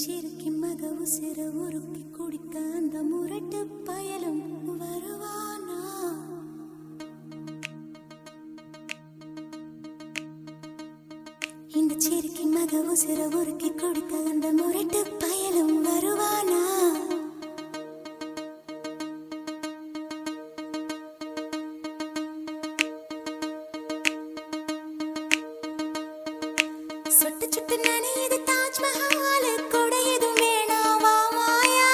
சிறுக்கி மக உசிர உருக்கி குடிக்க அந்த முரட்டு பயலும் வருவானா? இந்த சிறுக்கி மக உசிர உருக்கி குடிக்க அந்த முரட்டு பயலும் வருவானா? சுட்டு சுட்டு நனையுது தாஜ்மஹால் கூட எதுவும் வேணாவா மாயா?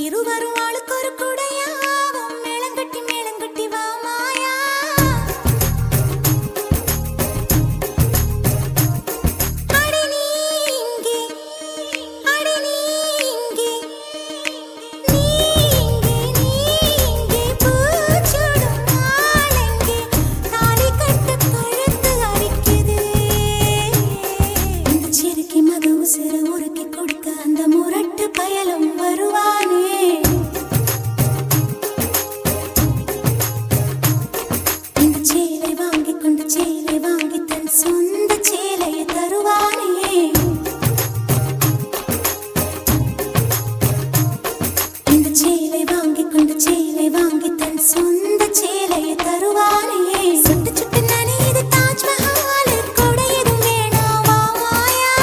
இருவரும் ஆளுக்கு ஒரு குடையாவும் மேளங்கட்டி வா மாயா. அடி நீ இங்கே, அடி நீ இங்கே, நீ இங்கே, நீ இங்கே பூச்சூடும் நாளெங்கே தாலி கட்ட கழுத்து அரிக்குது. இந்த சிறுக்கி மக உசிர உருக்கி கொடுக்க அந்த முரட்டு பயலும் வருவானே? இந்த சேலை வாங்கி கொண்டு சேலை வாங்கி தன் சொந்த சேலையை தருவானே? இந்த சேலை வாங்கி கொண்டு சேலை வாங்கி தன் சொந்த சேலையை தருவானே? சுட்டு சுட்டு நனையுது தாஜ்மஹால் கூட எதுவும் வேணாவா மாயா?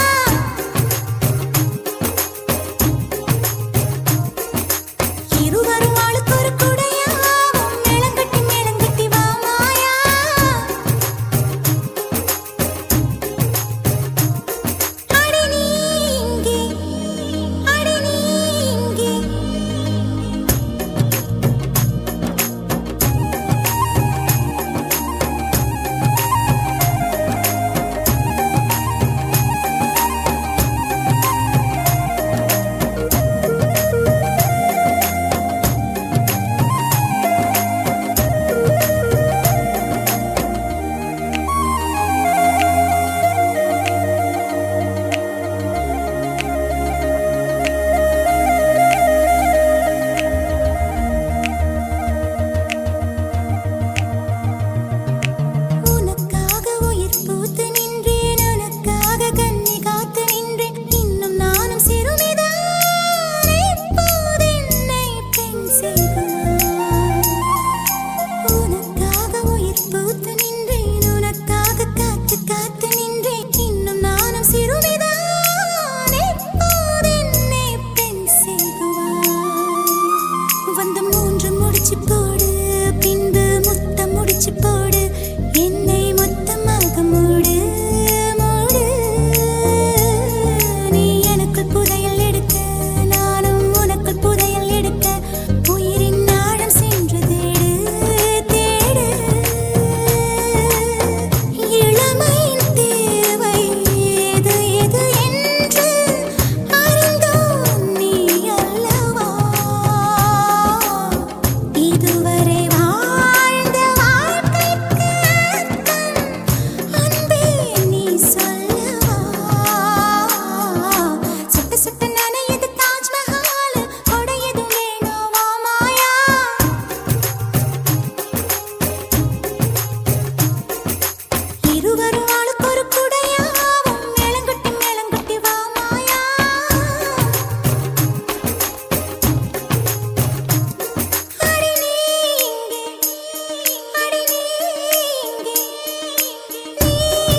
இருவரும் ஆளுக்கு ஒரு குடையாவும் மேளங்கட்டி வா மாயா. அடி நீ இங்கே, அடி நீ இங்கே. உனக்காக உயிர் பூத்து நின்றேன், உனக்காக கண்ணி காத்து நின்றேன். இன்னும் நானும் சிறுமிதான், இப்போது என்னை பெண் செய்குமா? உனக்காக உயிர் பூத்து நின்றேன், உனக்காக காத்து காத்து நின்றேன். இன்னும் நானும் சிறுமிதான், இப்போது என்னை பெண் செய்குமா? வந்து மூன்று முடிச்சு போடு, பின்பு முத்தம் முடிச்சு போடு, என்னை மொத்தமாக மூடு மூடு. நீ எனக்குள் புதையல் எடுக்க, நானும் உனக்குள் புதையல் எடுக்க, உயிரின் ஆழம் சென்று தேடு தேடு. இளமையின் தேவை எது எது என்று அறிந்தோம் நீ அல்லவா? இதுவரை வாழ்ந்த வாழ்க்கைக்கு அர்த்தம் அன்பே நீ சொல்லவா? சுட்டு சுட்டு நனையுது தாஜ்மஹால் கூட எதுவும் வேணாவா மாயா? இருவரும் ஆளுக்கு ஒரு குடையாவும் மேளங்கட்டி வா மாயா. அடி நீ இங்கே, அடி நீ இங்கே, நீ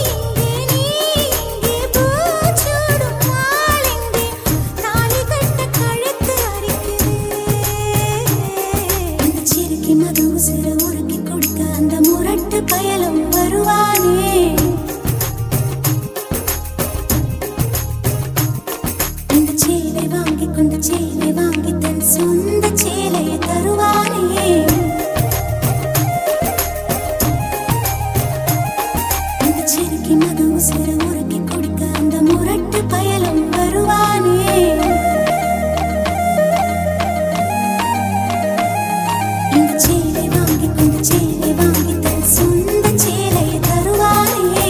இங்கே, நீ இங்கே பூச்சூடும் நாளெங்கே தாலி கட்ட கழுத்து அரிக்குது. இந்த சிறுக்கி மக உசிர உருக்கி கொடுக்க அந்த முரட்டு பயலும் வருவானே? இந்த சேலை வாங்கி கொண்டு சேலை வாங்கி தன் சொந்த சேலையை தருவானே? இந்த சிறுக்கி மக உசிர உருக்கி கொடுக்க அந்த முரட்டு பயலும் வருவானே? இந்த சேலை வாங்கி கொண்டு சேலை வாங்கி தன் சொந்த சேலையை தருவானே?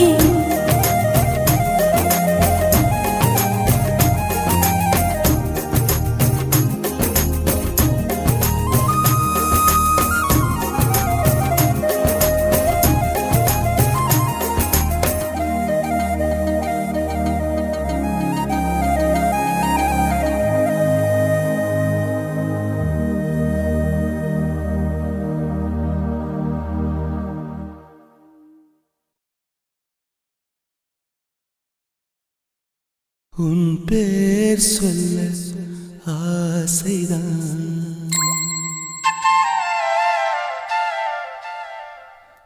உன் பேர் சொல்ல ஆசைதான்,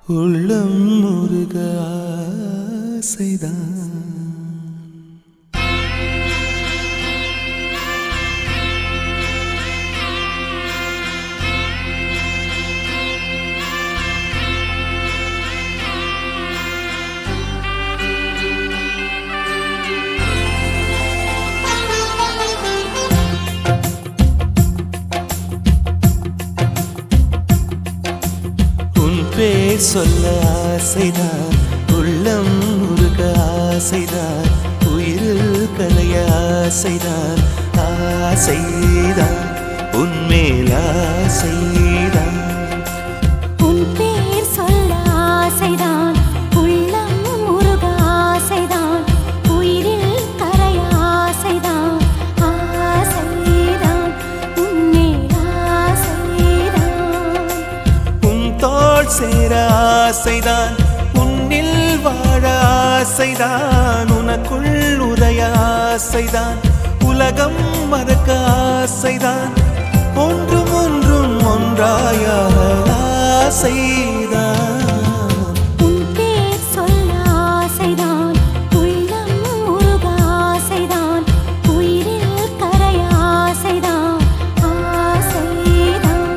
உள்ளம் முருக ஆசைதான். பேர் சொல்ல ஆசைதான், உள்ளம் முருக ஆசைதான், உயிரில் கலைய ஆசைதான், ஆசைதான் உன்மேல் ஆசைதான். உன் பேர் சொல்ல ஆசைதான், உள்ளம் முருக ஆசைதான், உயிரில் கரைய ஆசைதான், ஆசைதான் உன்மேல் ஆசைதான். உன் தோள் சேர ஆசைதான், உன்னில் வாழ ஆசைதான், உனக்குள் உதய ஆசைதான், உலகம் மறக்க ஆசைதான், ஒன்றும் ஒன்றும் ஒன்றாயாக ஆசைதான். உன் பேர் சொல்ல ஆசைதான், உள்ளம் முருக ஆசைதான், உயிரில் கரைய ஆசைதான், ஆசைதான்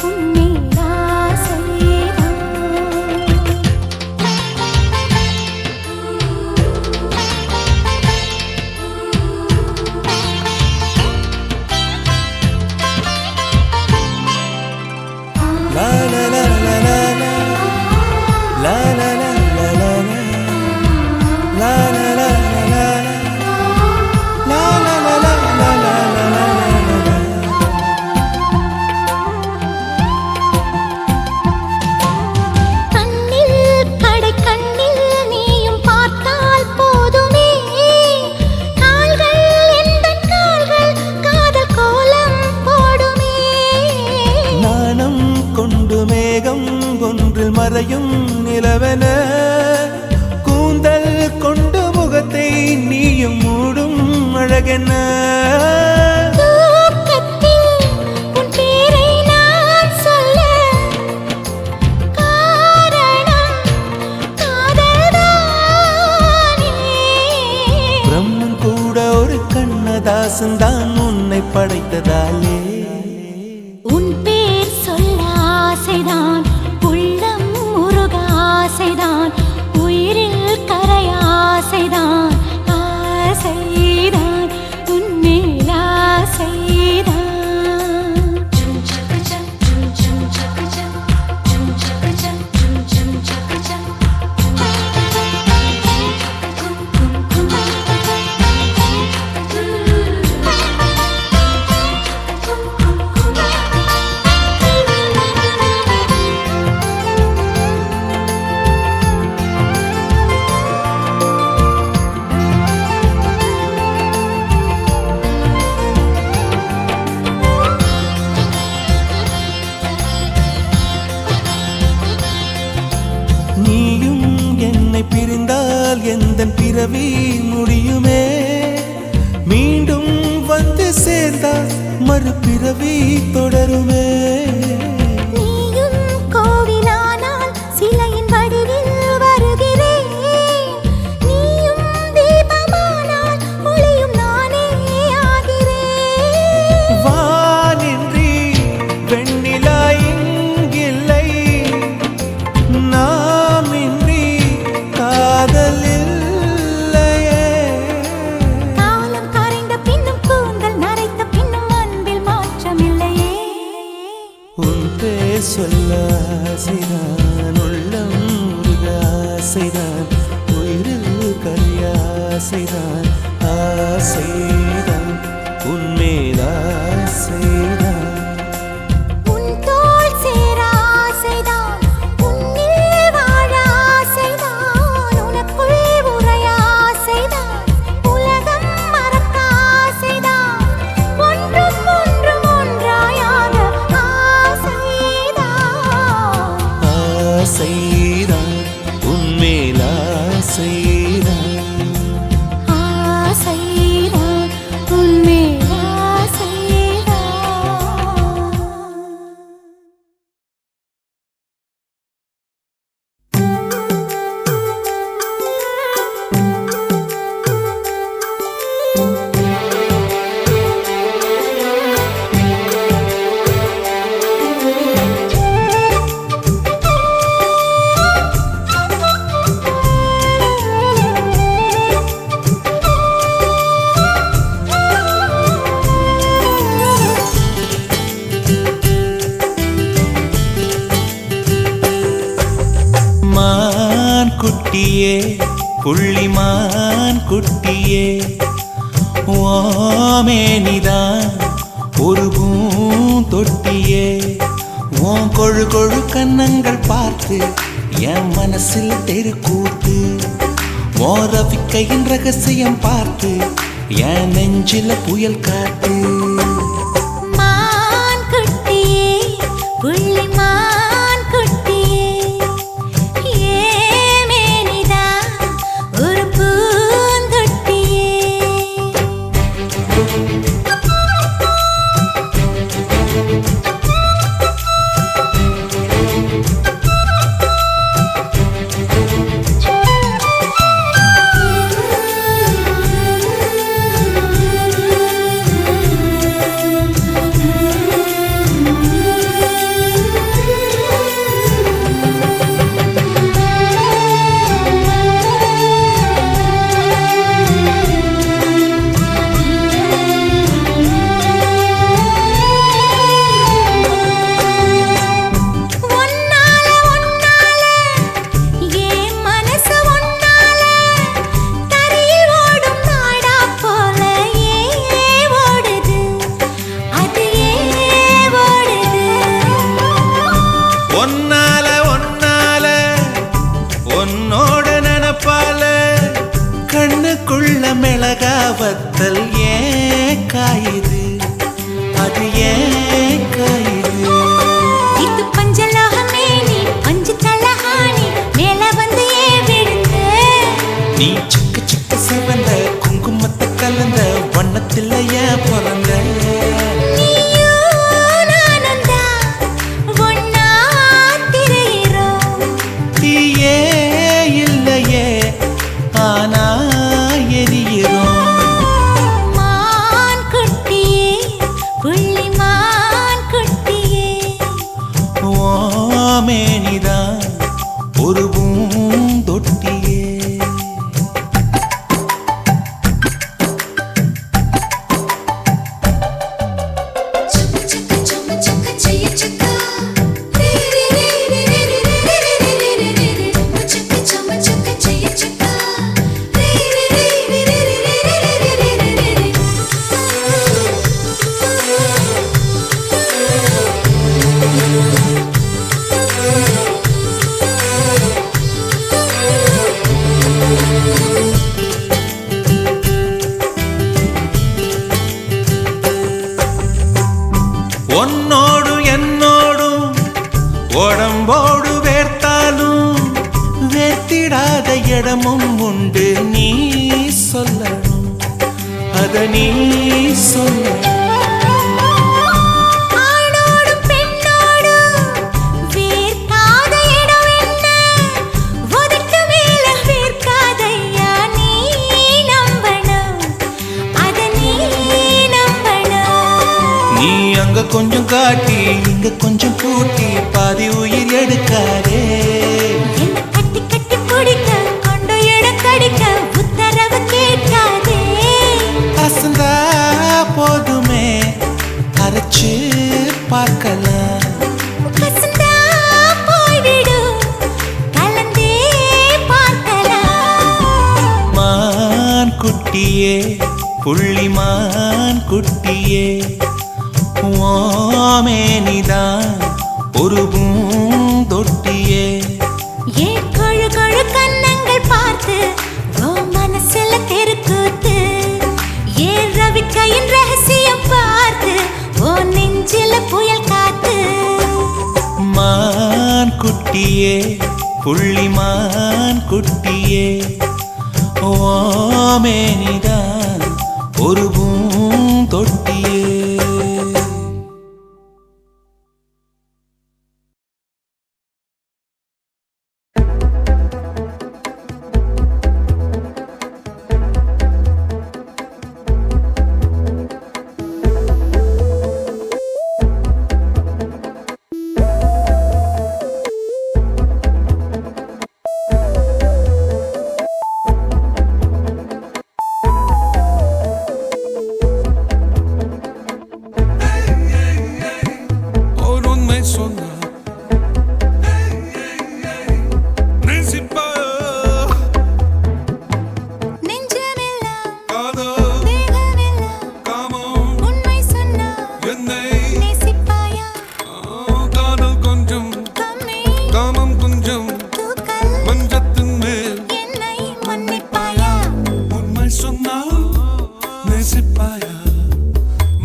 உன்மேல் ஆசைதான். La la la la la la la la la la la la la la la la கண்ணில் கடை கண்ணில் நீயும் பார்த்தால் போதுமே, கால்கள் எந்தன் கால்கள் காதல் கோலம் போடுமே. நாணம் கொண்டு மேகம் ஒன்றில் மறையும் நிலவென, கூந்தல் கொண்டு முகத்தை நீயும் மூடும் அழகென. தூக்கத்தில் உன் பேரை நான் சொல்ல காரணம் காதல்தானே. பிரம்மன் கூட ஒரு கண்ணதாசன் தான் உன்னை படைத்ததாலே. உன் பேர் சொல்ல ஆசைதான், உள்ளம் முருக ஆசைதான், உயிரில் கரைய ஆசைதான், ஆசைதான் உன்மேல் ஆசைதான். நீயும் என்னை பிரிந்தால் எந்தன் பிறவி முடியுமே, மீண்டும் வந்து சேர்ந்தால் மறுபிறவி தொடருமே. நீயும் கோவிலானால் சிலையின் வடிவில் வருகிறேன், நீயும் தீபமானால் ஒளியும் நானே ஆகிறேன். வானின்றி வெண்ணிலா இங்கில்லை, நாமின்றி காதல் இல்லையே. காலம் கரைந்த பின்னும் கூந்தல் நரைத்த பின்னும் அன்பில் மாற்றமில்லையே. உன் பேர் சொல்ல ஆசைதான், உள்ளம் முருக ஆசைதான், உயிரில் கரிய ஆசைதான், ஆசைதான் உன்மேல் ஆசைதான். உன் தோள் சேர ஆசைதான், உன்னில் வாழ ஆசைதான், உனக்குள் உறைய ஆசைதான், உலகம் மறக்க ஆசைதான், ஒன்றும் ஒன்றும் ஒன்றாயாக ஆசைதான். ஆசைதான் உன்மேல் ஆசைதான். ஆசைதான் புள்ளிமான் குட்டியே ஓமேனிதான் ஒரு பூந்தொட்டியே உன் கொழு கொழு கன்னங்கள் பார்த்து என் மனசில் தெருக்கூத்து உன் ரவிக்கையின் ரகசியம் பார்த்து என் நெஞ்சில புயல் காத்து மான் குட்டியே புள்ளிமான் குட்டியே ஏமேனிதான் ஒரு பூந்தொட்டியே மிளகாவத்தல் ஏன் காயுது அது ஏன் காயுது இது பஞ்சலோகமே நீ பஞ்சு தலஹானி மேல வந்து ஏன் விழுந்து நீ சிக்கு சிக்கு சிவந்த குங்குமத்தை கலந்த வண்ணத்தில் ஏன் பிறந்த தீயே இல்லையே ஆனா மேனிதான் ஒரு பூந்தொட்டியே உன்னோடு என்னோடும் உடம்போடு வேர்த்தாலும் வேர்த்திடாத இடமும் உண்டு நீ சொல்லணும் அத நீ சொல்ல கொஞ்சம் காட்டி இங்க கொஞ்சம் கூட்டி பாதி உயிர் எடுக்காதே கட்டி கட்டி பிடிக்க கொண்டு எடுக்கடிக்க உத்தரவு கேட்காதே அசந்தா போதுமே அரைச்சு பார்க்கலாம் அசந்தா போய்விடு கலந்தே பார்க்கலாம் மான் குட்டியே புள்ளிமான் குட்டியே ஓமேனிதான் ஒரு பூந்தொட்டியே ஏன் கொழு கொழு கன்னங்கள் பார்த்து ஓ மனசுல தெருக்கூத்து ஏன் ரவிக்கையின் ரகசியம் பார்த்து ஓ நெஞ்சில புயல் காத்து மான் குட்டியே புள்ளிமான் குட்டியே ஓமேனிதான் ஒரு பூந்தொட்டியே தேகமெல்லாம் உண்மை சொன்னா நேசிப்பாயா காதல் கொஞ்சம் கம்மி காமம் கொஞ்சம் தூக்கல் மஞ்சத்தின் மேல் என்னை மன்னிப்பாயா உண்மை சொன்னால் நேசிப்பாயா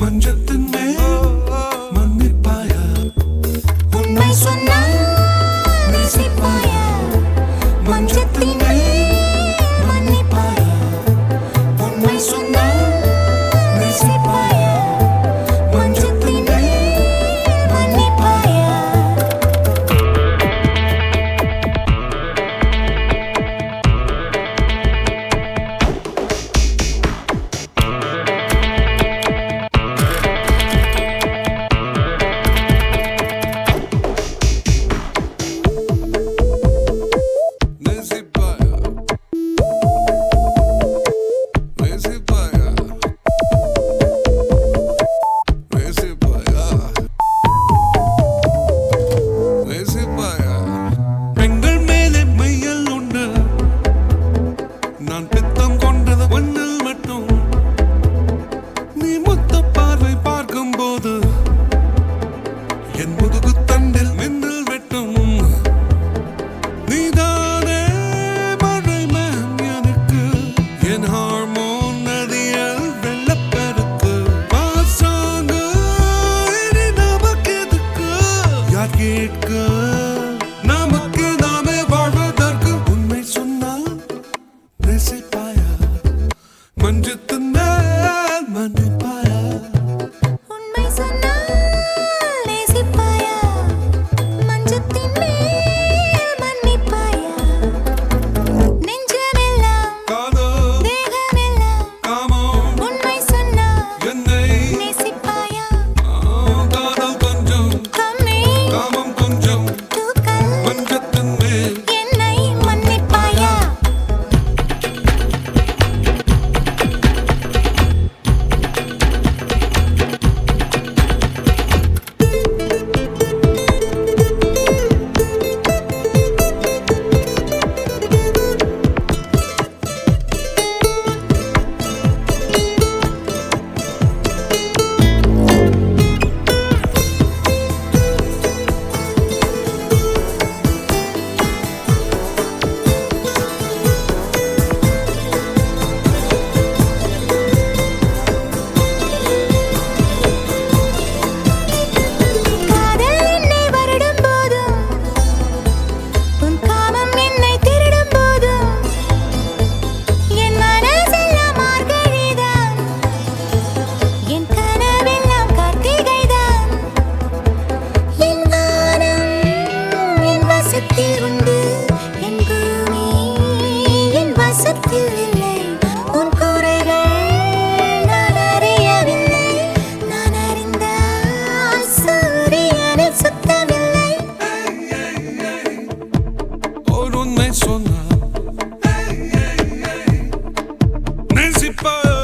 மஞ்சத்தின் மேல் மன்னிப்பாயா உண்மை சொன்னால் நேசிப்பாயா மஞ்சத்தின் மன்னிப்பாயா உண்மை சொன்னால் நேசிப்பாயா மஞ்சத்தின் மன்னிப்பாயா நேசிப்பாயா நேசிப்பாயா நேசிப்பாயா நேசிப்பாயா பெண்கள் மேலே மையல் உண்டு நான் பித்தம் கொண்டது ஒன்னில் மட்டும் நீ மொத்த பார்வை பார்க்கும் போது என் முதுகு தண்டில் மின்னல் வெட்டும் நீதானே மழை மேம் எனக்கு என் ஹார்மோன் நதியல் வெள்ளப்பெருக்கு பாசாங்க இனி நமக்கு எதுக்கு யார் கேட்க நமக்கு நாமே வாழ்வதற்கு உண்மை சொன்னால் நேசிப்பாயா மஞ்சத்தின் மேல் மன்னிப்பாயா உண்மை சொன்னால் நேசிப்பாயா மஞ்சத்தின் மேல் மன்னிப்பாயா நெஞ்சமெல்லாம் காதல் தேகமெல்லாம் காமம் உண்மை சொன்னால் என்னை நேசிப்பாயா காதல் கொஞ்சம் கம்மி காமம் கொஞ்சம் தூக்கல் மஞ்சத்தின் மேல் என்னை மன்னிப்பாயா காதல் என்னை வருடும் போதும் உன் காமம் என்னை திருடும் போதும் என் மனசெல்லாம் மார்கழிதான் என் கனவெல்லாம் கார்த்திகைதான் என் வானம் என் வசத்தில் உண்டு என் பூமி என் வசத்தில் இல்லை உன் குறைகள் நான் அறியவில்லை நான் அறிந்தால் சூரியனில் சுத்தமில்லை ஒரு உண்மை சொன்னால் நேசிப்பாயா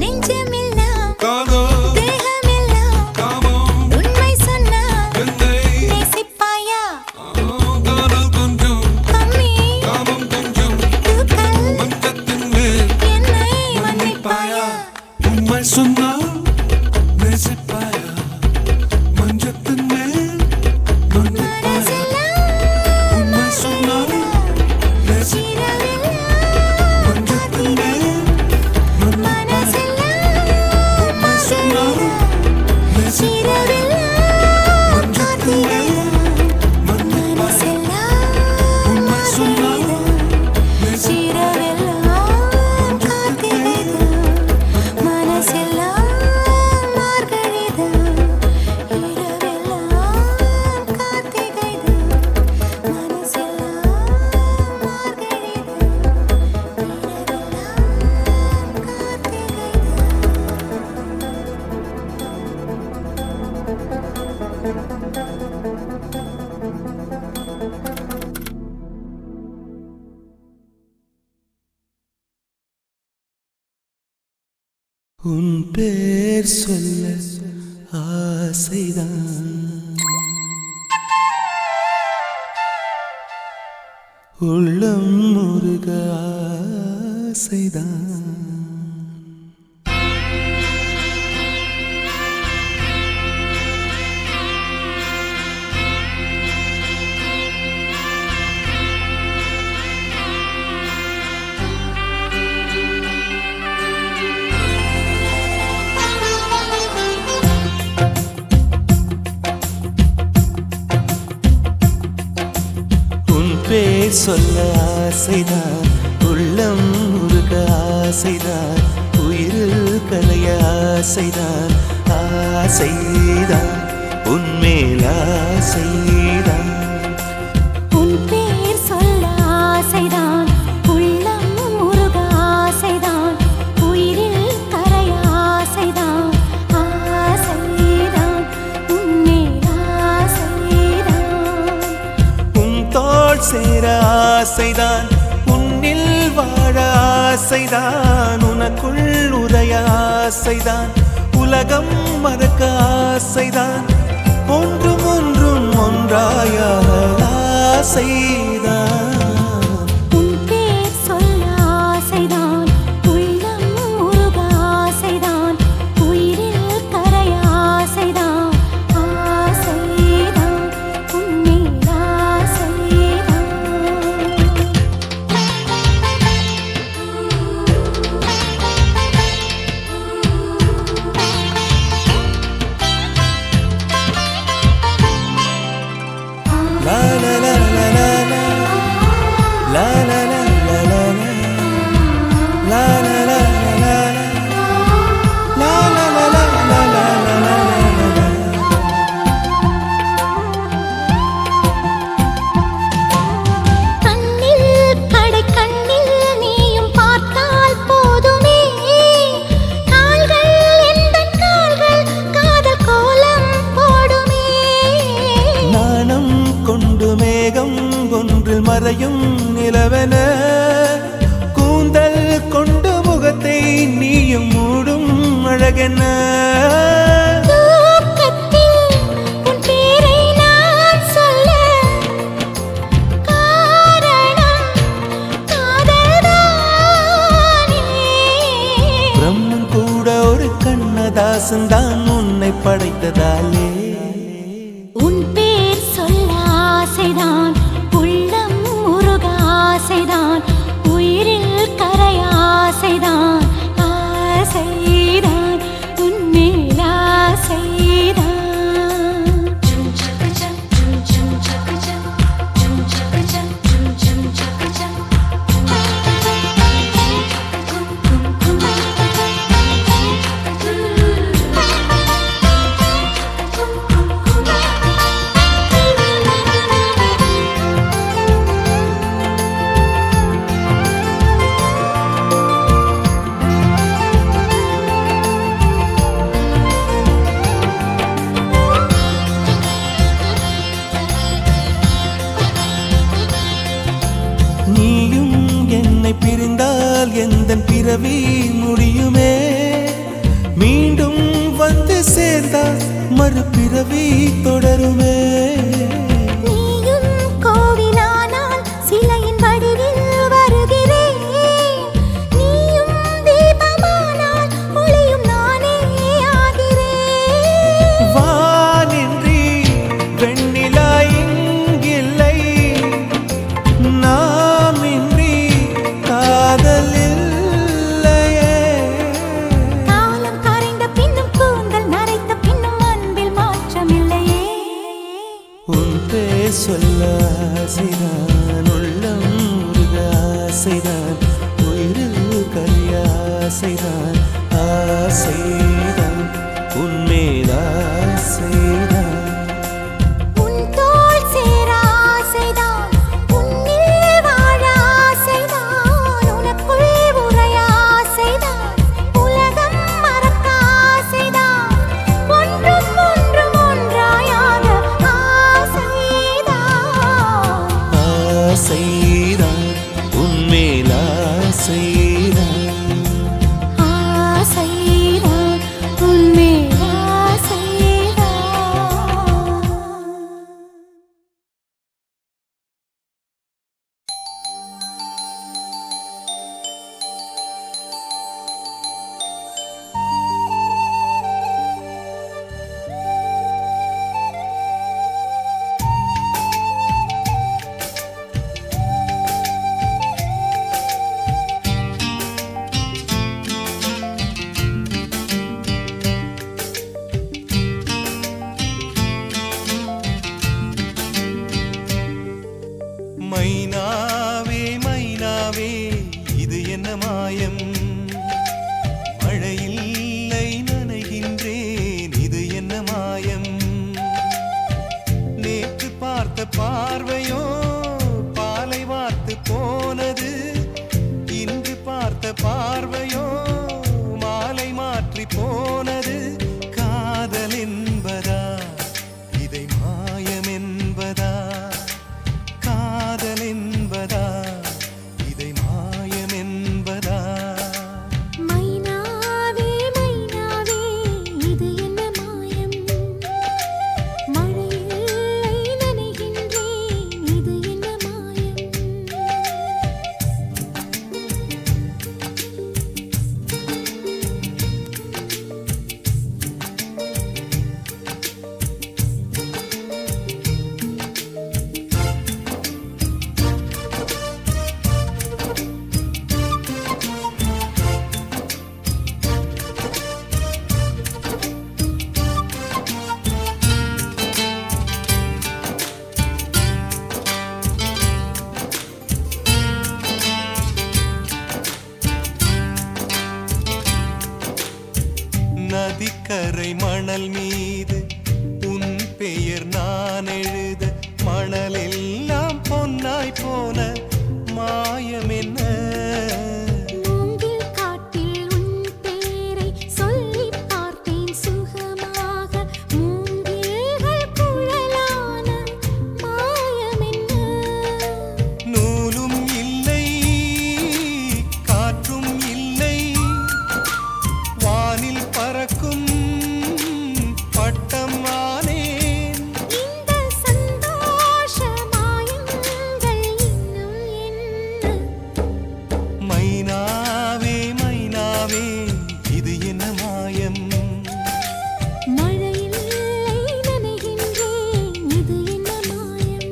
நெஞ்சமெல்லாம் காதல் தேகமெல்லாம் காமம் உண்மை சொன்னால் என்னை நேசிப்பாயா காதல் கொஞ்சம் கம்மி காமம் கொஞ்சம் தூக்கல் மஞ்சத்தின் மேல் என்னை மன்னிப்பாயா உண்மை சொன்னால் நேசிப்பாயா மஞ்சத்தின் மேல் மன்னிப்பாயா உண்மை சொன்னால் நேசிப்பாயா மஞ்சத்தின் மேல் மன்னிப்பாயா உண்மை சொன்னால் நேசிப்பாயா மஞ்சத்தின் மேல் மன்னிப்பாயா உண்மை சொன்னால் நேசிப்பாயா உன் பேர் சொல்ல ஆசைதான் உள்ளம் முருக ஆசைதான். பேர் சொல்ல ஆசைதான், உள்ளம் உருக ஆசைதான், உயிரில் கலைய ஆசைதான், ஆசைதான் உன்மேல் ஆசைதான். உன் பேர் சொல்ல ஆசைதான், உள்ளம் உருக ஆசைதான், உயிரில் கரைய ஆசைதான், ஆசைதான் உன்மேல் ஆசைதான். உன் தோள் சேர ஆசைதான், உன்னில் வாழ ஆசைதான், உனக்குள் உதய ஆசைதான், உலகம் மறக்க ஆசைதான், ஒன்றும் ஒன்றும் ஒன்றாயாக ஆசைதான். உன் பேர் சொல்ல ஆசைதான், உள்ளம் உருக ஆசைதான், உயிரில் கரைய ஆசைதான், ஆசைதான் உன்மேல் ஆசைதான். La la la la la la, la la la la la la, la la la la la la, la la la la la la la. கண்ணில் கடை கண்ணில் நீயும் பார்த்தால் போதுமே, கால்கள் எந்தன் கால்கள் காதல் கோலம் போடுமே. நாணம் கொண்டு மேகம் ஒன்றில் மறையும் நிலவென, கூந்தல் கொண்டு முகத்தை நீயும் மூடும் அழகென. தூக்கத்தில் உன் பேரை நான் சொல்ல காரணம் காதல்தானே. பிரம்மன் கூட ஒரு கண்ணதாசன் தான் உன்னை படைத்ததாலே. உன் பேர் சொல்ல ஆசைதான், உள்ளம் உருக ஆசைதான், உயிரில் கரைய ஆசைதான், ஆசைதான் உன்மேல் ஆசைதான். நீயும் என்னை பிரிந்தால் எந்தன் பிறவி முடியுமே, மீண்டும் வந்து சேர்ந்தால் மறுபிறவி தொடருமே. நீயும் கோவிலானால் சிலையின் வடிவில் வருகிறேன், நீயும் தீபமானால் ஒளியும் நானே ஆகிறேன். வானின்றி வெண்ணிலா இங்கில்லை, நாமின்றி காதல் இல்லையே. காலம் கரைந்த பின்னும் கூந்தல் நரைத்த பின்னும் அன்பில் மாற்றமில்லையே. உன் பேர் சொல்ல ஆசைதான், உள்ளம் உருக ஆசைதான், உயிரில் கரிய ஆசைதான், ஆசைதான் உன்மேல் ஆசைதான். உன் தோள் சேர ஆசைதான், உன்னில் வாழ ஆசைதான், உனக்குள் உறைய ஆசைதான், உலகம் மறக்க ஆசைதான், ஒன்றும் ஒன்றும் ஒன்றாயாக ஆசைதான். ஆசைதான் உன்மேல் ஆசைதான். ஆசைதான் உன்மேல் பார்வையோ மாலை மாற்றி போனது. காதல் என்பதா இதை மாயம் என்பதா? காதல் என்பதா இதை மாயம் என்பதா? மைனாவே மைனாவே இது என்ன மாயம் மழையில்லை நனைகின்றேன் இது என்ன மாயம் நதிக்கரை மணல் மீது உன் பெயர் நான் எழுத மணலெல்லாம் பொன்னாய் போன மாயம் என்ன? மூங்கில் காட்டில் உன் பேரை சொல்லிப் பார்த்தேன் சுகமாக மூங்கில்கள் குழலான மாயம் என்ன? நூலும் இல்லை காற்றும் இல்லை வானில் பறக்கும் பட்டம் ஆனேன். இந்த சந்தோஷ மாயங்கள் இன்னும் என்ன? மைனாவே மைனாவே இது என்ன மாயம்? மழையில்லை நனைகின்றேன் இது என்ன மாயம்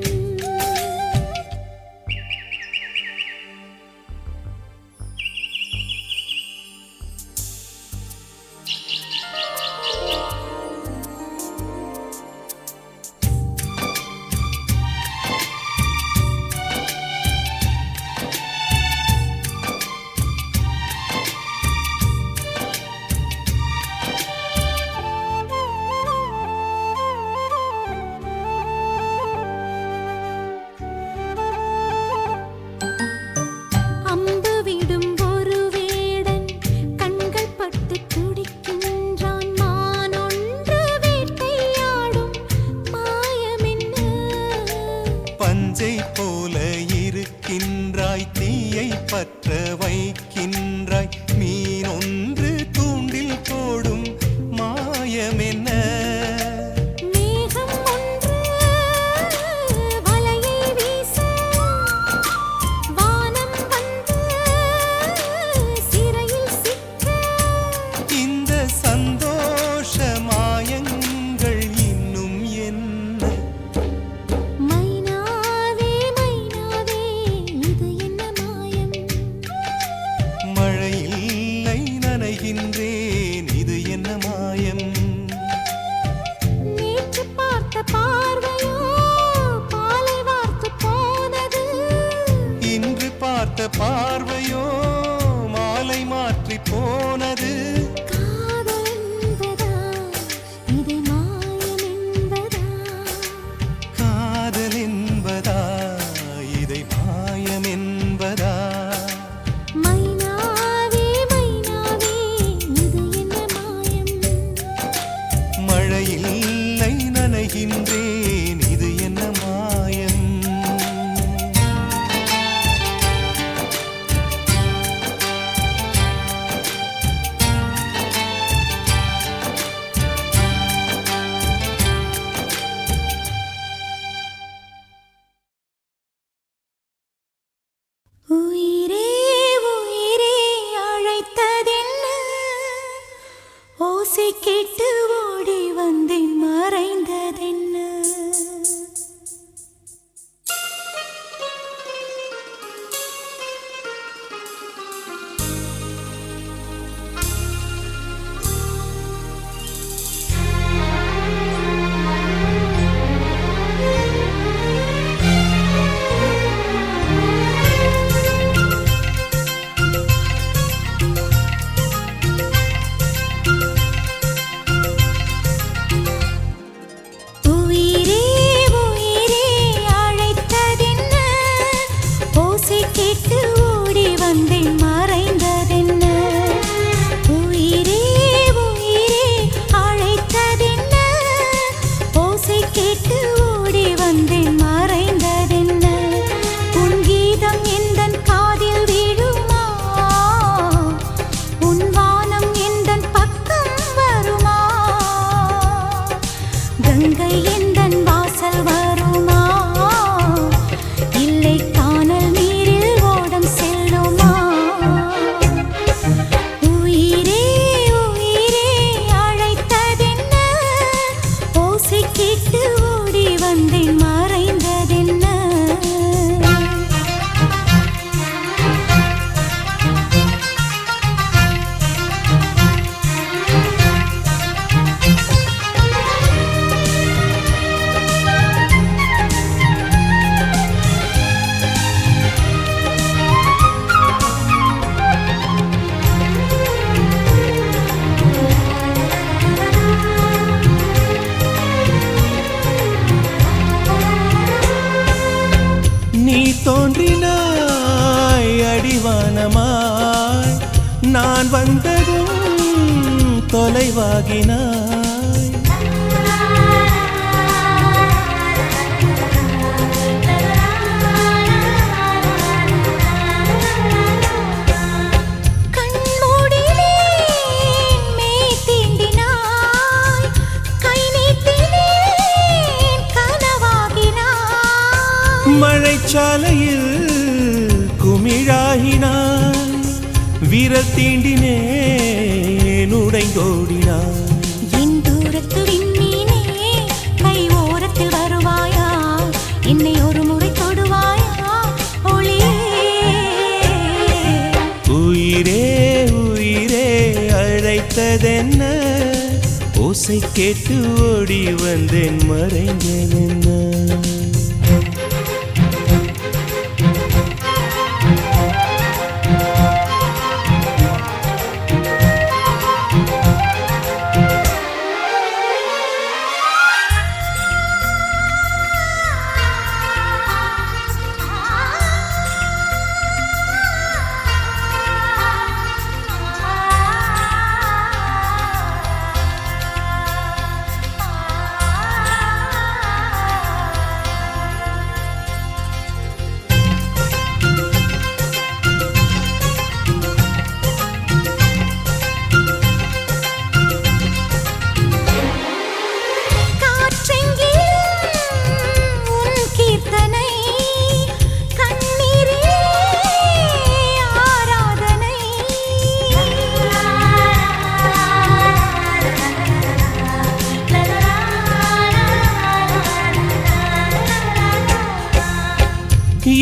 அம்பு விடும் ஒரு வேடன் கண்கள் பட்டு துடிக்கின்றான் மான் ஒன்று வேட்டையாடும் மாயம் என்ன? பஞ்சை போல இருக்கின்றாய் தீயை பற்ற வைக்கின்றாய் மீன் ஒன்று தூண்டில் போடும் மாயம் என்ன? மேகம் ஒன்று வலையை வீச வானம் வந்து சிறையில் சிக்க இந்த சந்தோஷ மாயங்கள் இன்னும் என்ன? மைனாவே மைனாவே இது என்ன மாயம் மழையில்லை நனைகின்றேன் இது என்ன மாயம்? நேற்று பார்த்த பார்வையோ பாலை வார்த்து போனது இன்று பார்த்த பார்வையோ மாலை மாற்றி போனது. காதல் என்பதா இதை மாயம் என்பதா காதல் என்பதா இதை மாயம் என்பதா? மைனாவே மைனாவே இது என்ன மாயம் மழையில்லை நனைகின்றேன் இது என்ன மாயம்? உயிரே உயிரே அழைத்ததென்ன ஓசை கேட்டு ஓடி வந்தேன் மறைந்ததென்ன நான் வந்ததும் தொலைவாகினாய். மழைச்சாலையில் குமிழாகினாய். விரல் தீண்டினேன் உடைந்தோடினாய். என் தூரத்து விண்மீனே கை ஓரத்தில் வருவாயா, என்னை ஒரு முறை தொடுவாயா ஒளியே. உயிரே உயிரே அழைத்ததென்ன, ஓசை கேட்டு ஓடி வந்தேன் மறைந்ததென்ன.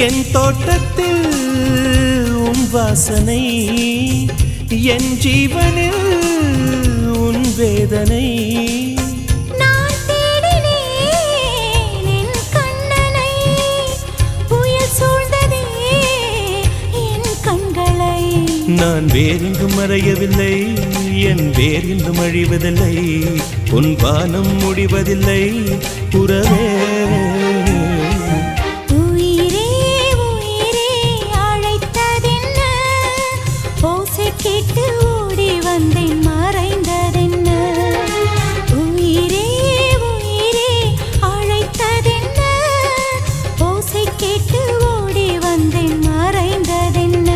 என் தோட்டத்தில் உன் வாசனை, என் ஜீவனில் உன் வேதனை. நான் தேடினேன் என் கண்ணனை, புயல் சூழ்ந்ததே என் கண்களை. நான் வேறெங்கும் மறையவில்லை, என் வேறெங்கும் அழிவதில்லை, உன் வானம் முடிவதில்லை புறவே. கேட்டு ஓடி வந்தேன் மறைந்ததென்ன. உயிரே உயிரே அழைத்ததென்ன, ஓசை கேட்டு ஓடி வந்தேன் மறைந்ததென்ன.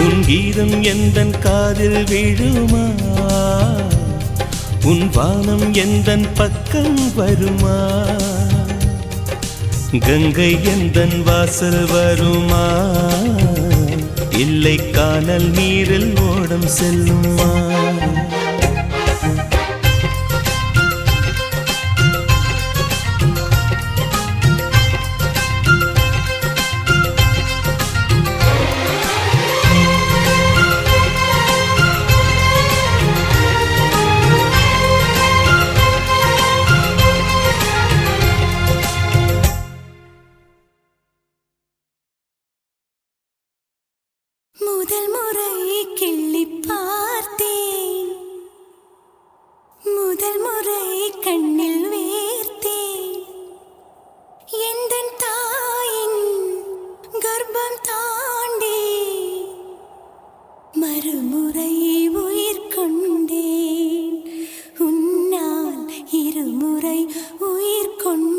உன் கீதம் எந்தன் காதில் விழுமா, உன் வானம் எந்தன் பக்கம் வருமா, கங்கை எந்தன் வாசல் வருமா, இல்லை கானல் நீரில் ஓடம் செல்லுமா. முதல் முறை கிள்ளி பார்த்தேன், முதல் முறை கண்ணில் வேர்த்தேன். எந்தன் தாயின் கர்ப்பம் தாண்டி மறுமுறை உயிர் கொண்டேன், உன்னால் இருமுறை உயிர் கொண்டேன்.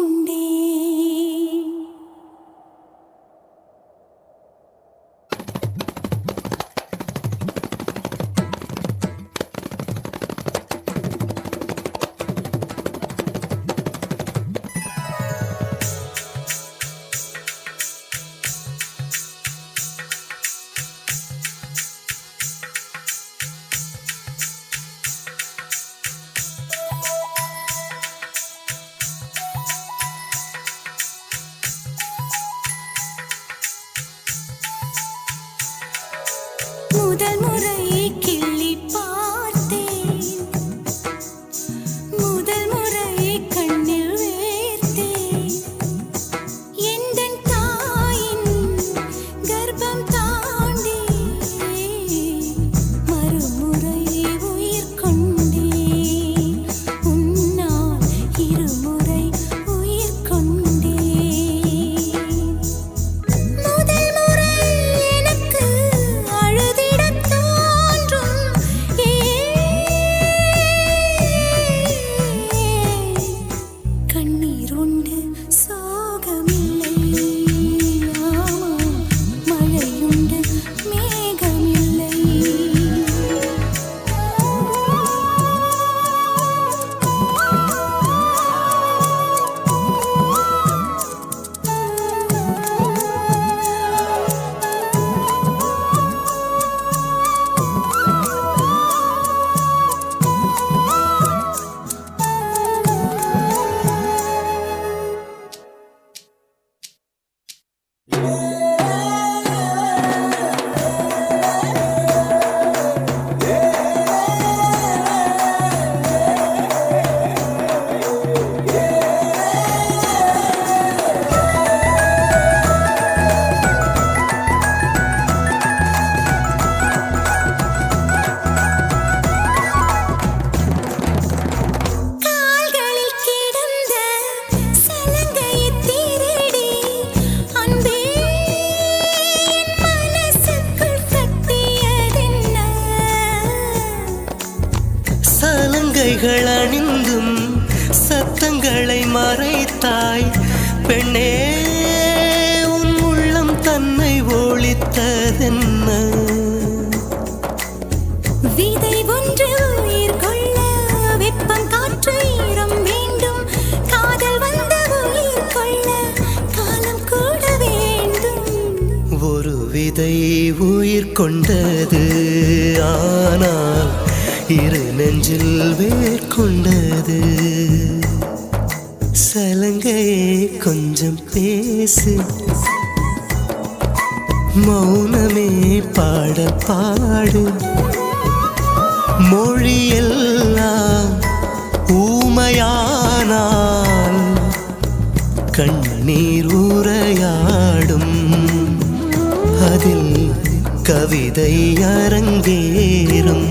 நகைகள் அணிந்தும் சத்தங்களை மறைத்தாய் பெண்ணே உன் உள்ளம் தன்னை ஒளித்ததென்ன விதை ஒன்று உயிர் கொள்ள வெப்பம் காற்று ஈரம் வேண்டும் காதல் வந்த உயிர் கொள்ள காலம் கூட வேண்டும் ஒரு விதை உயிர் கொண்டது ஆனால் இரு நெஞ்சில் வேர் கொண்டது சலங்கையே கொஞ்சம் பேசு மௌனமே பாடல் பாடு மொழியெல்லாம் ஊமையானால் கண்ணீர் உரையாடும் அதில் கவிதை அரங்கேறும்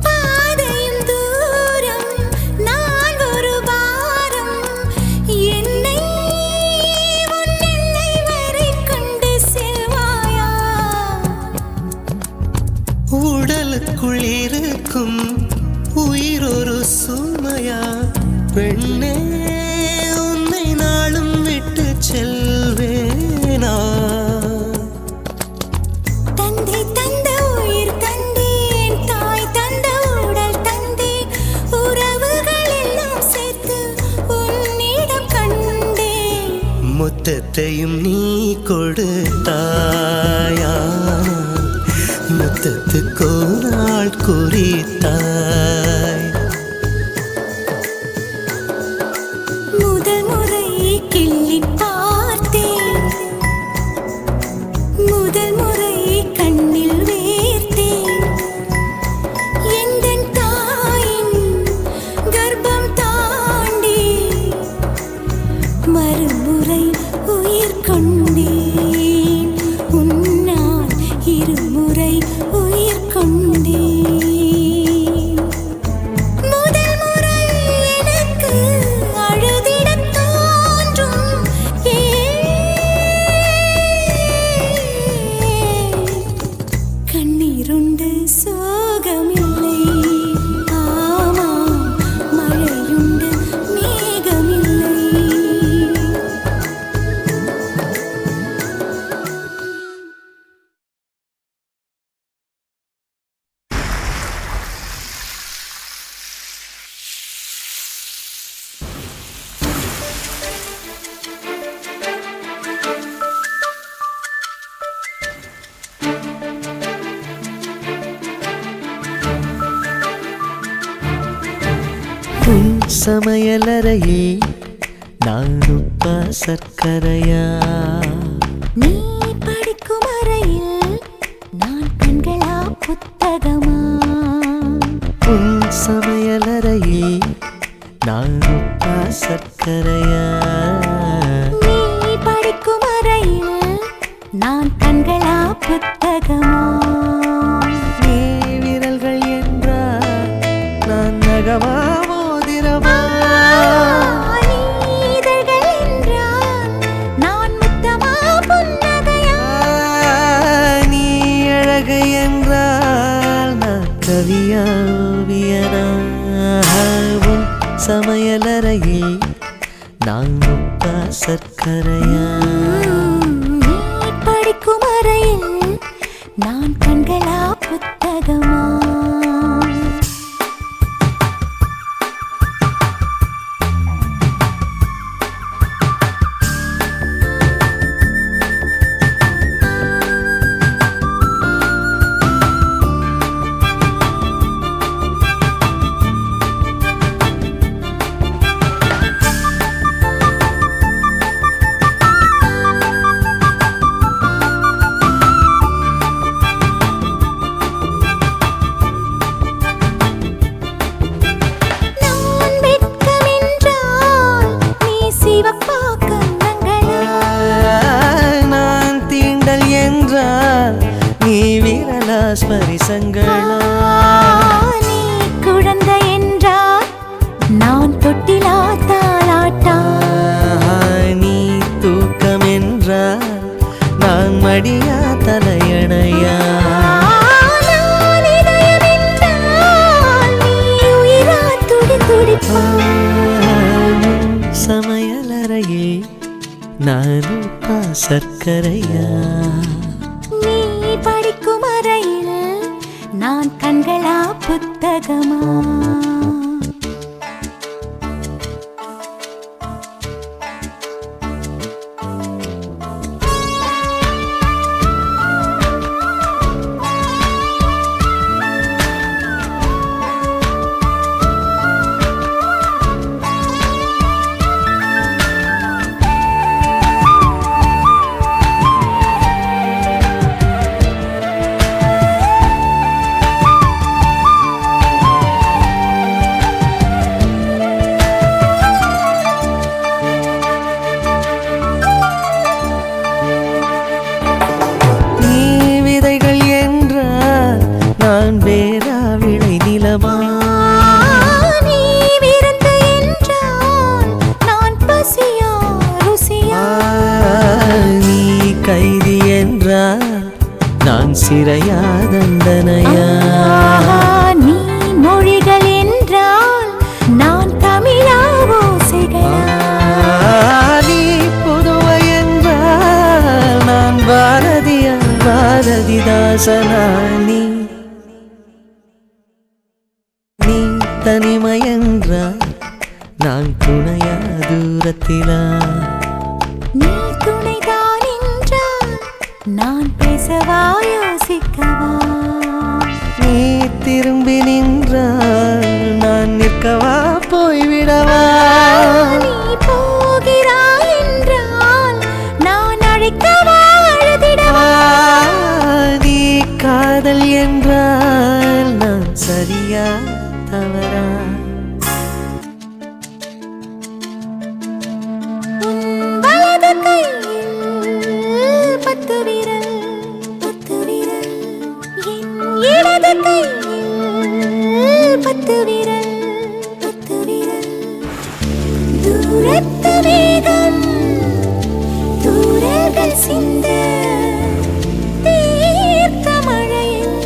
பாதையும் தூரம் நான் ஒரு வாரம் என்னை உன் எல்லை வரை கொண்டு செல்வாயா உடலுக்குள் இருக்கும் உயிர் ஒரு சுமையா பெண்ணே உன்னை நாளும் விட்டு செல்வேனா தந்தை தந்த உயிர் தந்தேன் தாய் தந்த உடல் தந்தேன் உறவுகள் எல்லாம் சேர்த்து உன்னிடம் கண்டேன் முத்தத்தையும் நீ கொடுத்தாயானால் முத்தத்துக்கு நாள் குறித்தாய் முதல் முறை கிள்ளி பார்த்தேன் முதல் முறை கண்ணில் வேர்த்தேன் எந்தன் தாயின் கர்ப்பம் தாண்டி மறுமுறை உயிர் கொண்டேன் உன்னால் இருமுறை உயிர் கொண்டேன் முதல் முறை எனக்கு அழுதிடத் தோன்றும் கண்ணீருண்டு சோகமில்லை ஆமாம் மழையுண்டு மேகமில்லை உன் சமையலறையே நான் உப்பா சர்க்கரையா நீ படிக்கும் அறையில் நான் கண்களா புத்தகமா உன் சமையலறையே நான் உப்பா சர்க்கரையா நீ படிக்கும் அறையில் நான் கண்களா புத்தகமா நீ விரல்கள் என்றால் நான் நகமா மோதிரமா நீ இதழ்கள் என்றால் நான் முத்தமா புன்னகையா நீ அழகு என்றால் நான் கவியா ஓவியனா உன் சமையலறையே நான் உப்பா சர்க்கரையா நீ படிக்கும் அறையில் நான் கண்களா புத்தகமா சிவப்பா கன்னங்களா நான் தீண்டல் என்றால் நீ விரலா ஸ்பரிசங்களா நீ குழந்தை என்றால் நான் தொட்டிலா தாளாட்டா நீ தூக்கம் என்றால் நான் மடியா தலையணையா நான் இதயம் என்றால் நீ உயிரா துடி துடிப்பா சமையலறையில் நானும் சர்க்கரையா நீ படிக்கும் அறையில் நான் கண்களா புத்தகமா நீ விதைகள் என்றால் நான் வேறா விளை நிலமா நீ விருந்து என்றால் நான் பசியா ருசியா நீ கைதி என்றால் நான் சிறையா தண்டனையா நீ மொழிகள் என்றால் நான் தமிழா ஓசைகளா நீ புதுவை என்றால் நான் பாரதியா பாரதிதாசனா நீ தனிமை என்றால் நான் துணையா தூரத்திலா நீ துணைதான் என்றால் நான் பேசவா யோசிக்கவா நீ திரும்பி நின்றால் நான் நிற்கவா போய்விடவா நீ போகிறாய் என்றால் நான் அழைக்கவா அழுதிடவா நீ காதல் என்றால் நான் சரியா தவறா வலது கையில் 10 விரல் என் இடது கையில் 10 விரல் தூரத்து மேகம் தூரங்கள் சிந்த தீர்த்த மழையில்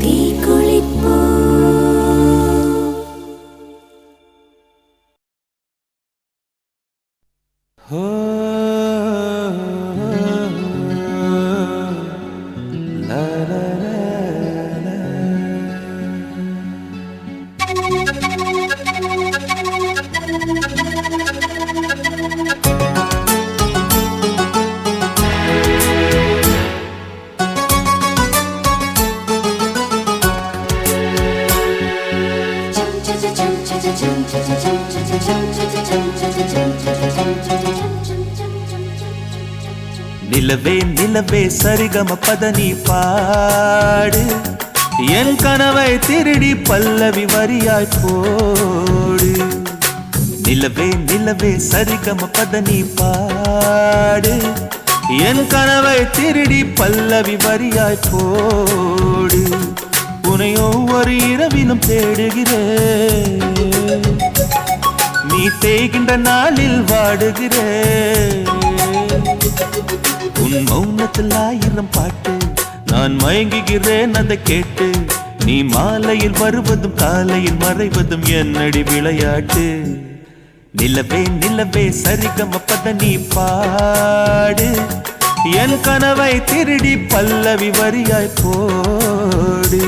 தீக்குளிப்போ நிலவே நிலவே சரிகம பதனி பாடு என் கனவை திருடி பல்லவி வரியாய் போடு நிலவே நிலவே சரிகம பதனி பாடு என் கனவை திருடி பல்லவி வரியாய் போடு உன்னை ஒவ்வொரு இரவிலும் தேடுகிறேன் நீ தேய்கின்ற நாளில் வாடுகிறேன் உன் மௌனத்தில் 1000 பாட்டு நான் மயங்குகிறேன் அதை கேட்டு நீ மாலையில் வருவதும் காலையில் மறைவதும் என்னடி விளையாட்டு நிலவே நிலவே சரிகம பதனி பாடு என் கனவை திருடி பல்லவி வரியாய் போடு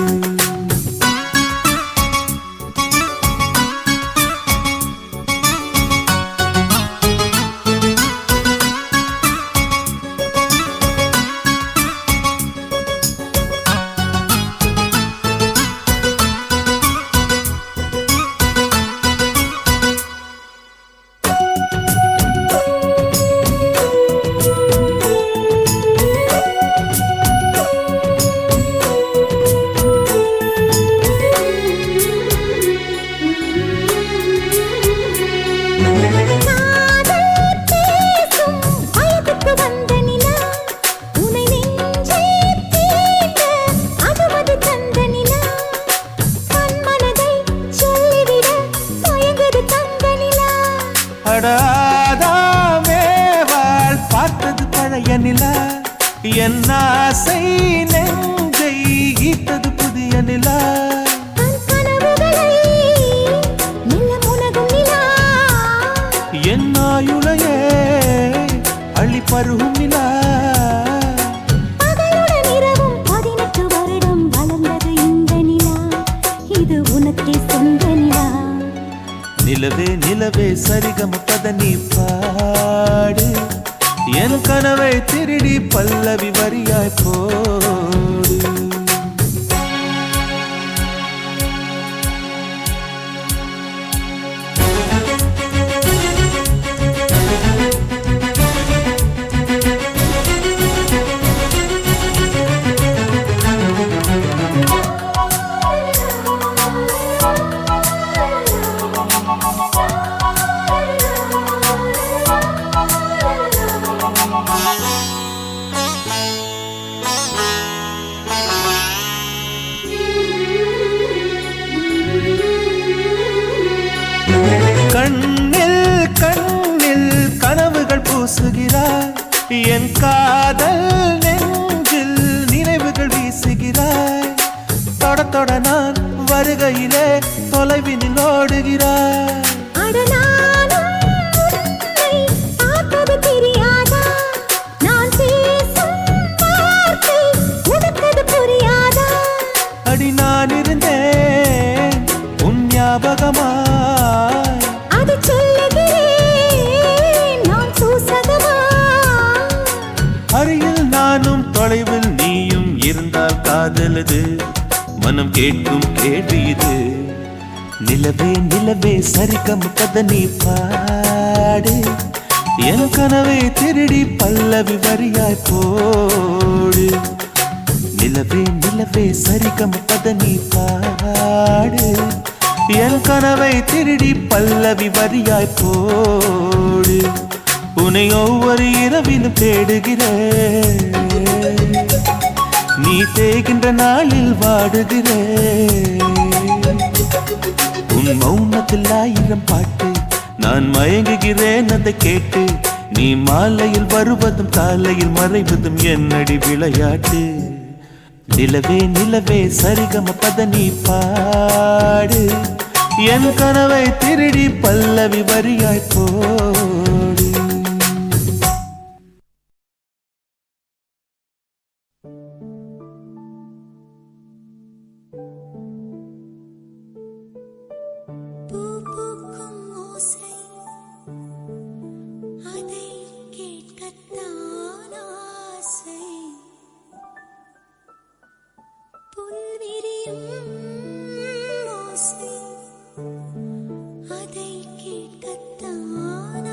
அடாதாமேவாள் பார்த்தது பழைய நிலா என் ஆசை நெஞ்சை ஈட்டது புதிய நிலா தன் கனவுகளை மெல்ல உலகும் நிலா என் ஆயுளையே அள்ளி பருகும் நிலா பகலுடன் இரவும் 18 வருடம் வளர்ந்தது இந்த நிலா இது உனக்கே சொந்த நிலா நிலவே நிலவே சரிகம பத நீ பாடு என் கனவை திருடி பல்லவி வரியாய் போடு கண்ணில் கண்ணில் கனவுகள் பூசுகிறாய் என் காதல் நெஞ்சில் நினைவுகள் வீசுகிறாய் தொட தொட நான் வருகையிலே தொலைவினில் ஓடுகிறாய் அட நானும் உன்னை பார்த்தது தெரியாதா நான் பேசும் வார்த்தை உனக்கது புரியாதா அடி நான் இருந்தேன் உன் ஞாபகமாய் அது சொல்லுகிறேன் நான் சூசகமா அருகில் நானும் தொலைவில் நீயும் இருந்தால் காதலது மனம் கேட்கும் கேள்வி இது நிலவே நிலவே சரிகம் கத நீ பாடு என் கனவை திருடி பல்லவி வரியாய் போடு நிலவே நிலவே சரிகம் கத நீ பாடு என் கனவை திருடி பல்லவி வரியாய் போடு உன்னை ஒவ்வொரு இரவிலும் தேடுகிறேன் நீ தேகின்ற நாளில் வாடுகிறேன் உன் மௌனத்தில் 1000 பாட்டு நான் மயங்குகிறேன் அதை கேட்டு நீ மாலையில் வருவதும் காலையில் மறைவதும் என்னடி விளையாட்டு நிலவே நிலவே சரிகம பத நீ பாடு என் கனவை திருடி பல்லவி வரியாய் போடு பூ பூக்கும் ஓசை அதை கேட்கத்தான் ஆசை புல்விரியும் ஓசை அதை கேட்கத்தான்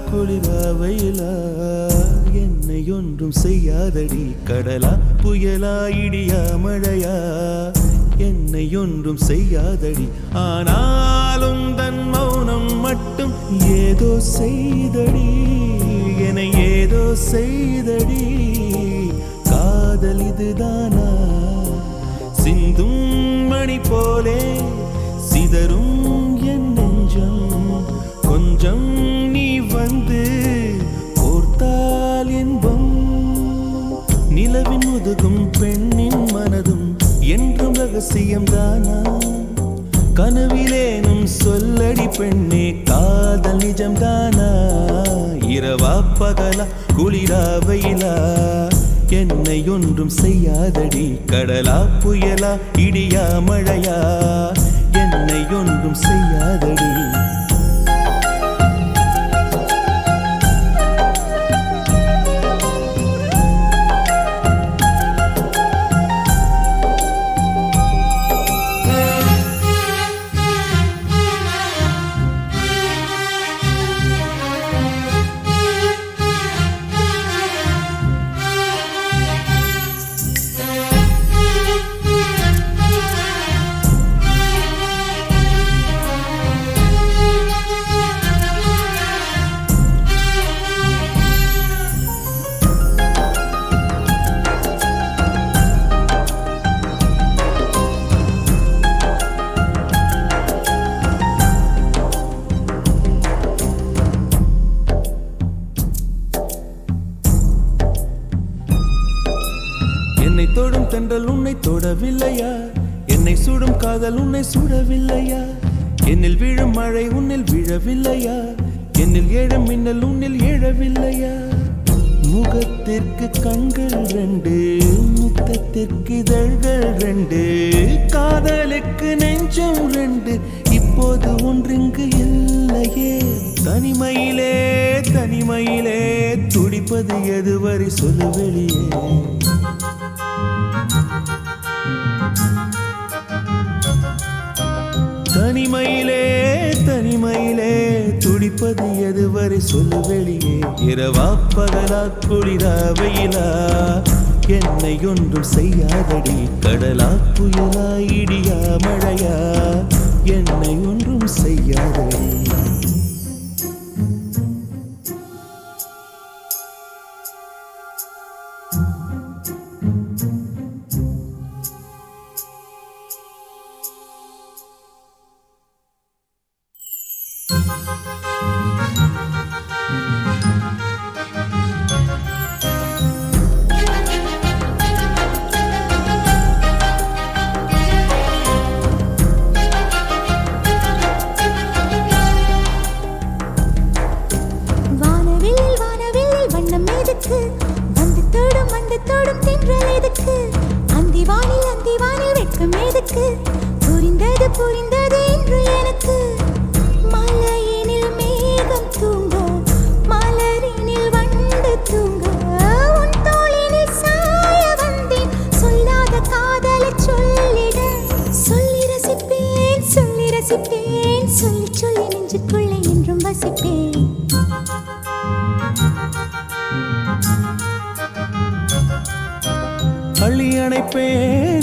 குளிரா வெயிலா என்னை ஒன்றும் செய்யாதடி கடலா புயலா இடியா மழையா என்னை ஒன்றும் செய்யாதடி ஆனாலும் தன் மௌனம் மட்டும் ஏதோ செய்தடி என்னை ஏதோ செய்தடி காதல் இதுதானா சிந்தும் மணி போலே சிதறும் என் நெஞ்சம் கொஞ்சம் நீ வந்து கோர்த்தால் என்பம் நிலவின் முதுகும் பெண்ணின் மனதும் என்றும் ரகசியம்தானா கனவிலேனும் சொல்லடி பெண்ணே காதல் நிஜம்தானா இரவா பகலா குளிரா வெயிலா என்னை ஒன்றும் செய்யாதடி கடலா புயலா இடியா மழையா என்னை ஒன்றும் செய்யாதடி என்னை தொடும் தென்றல் உன்னை தொடவில்லையா என்னை சுடும் காதல் உன்னை சுடவில்லையா என்னில் விழும் மழை உன்னில் விழவில்லையா என்னில் ஏழும் மின்னல் உன்னில் எழவில்லையா முகத்திற்கு கண்கள் ரெண்டு முத்தத்திற்கு இதழ்கள் ரெண்டு காதலுக்கு நெஞ்சம் ரெண்டு இப்போது ஒன்றிங்கு இல்லையே தனிமையிலே தனிமையிலே துடிப்பது எதுவரை சொல்லு வெளியே தனிமையிலே தனிமையிலே துடிப்பது எதுவரை சொல்லு வெளியே இரவா பகலா குளிரா வெயிலா என்னை ஒன்றும் செய்யாதடி கடலா புயலா இடியா மழையா என்னை ஒன்றும் செய்யாதடி வந்து தொடும் தென்றல் எதுக்கு அந்திவானில் வெட்கம் எதுக்கு புரிந்தது புரிந்தது என்று எனக்கு மலையினில் மேகம் தூங்க மலரினில் வண்டு தூங்க உன் தோளினில் சாய வந்தேன் சொல்லாத காதலை சொல்லிட சொல்லி ரசிப்பேன் சொல்லி ரசிப்பேன் சொல்லி சொல்லி நெஞ்சுக்குள்ளே என்றும் வசிப்பேன்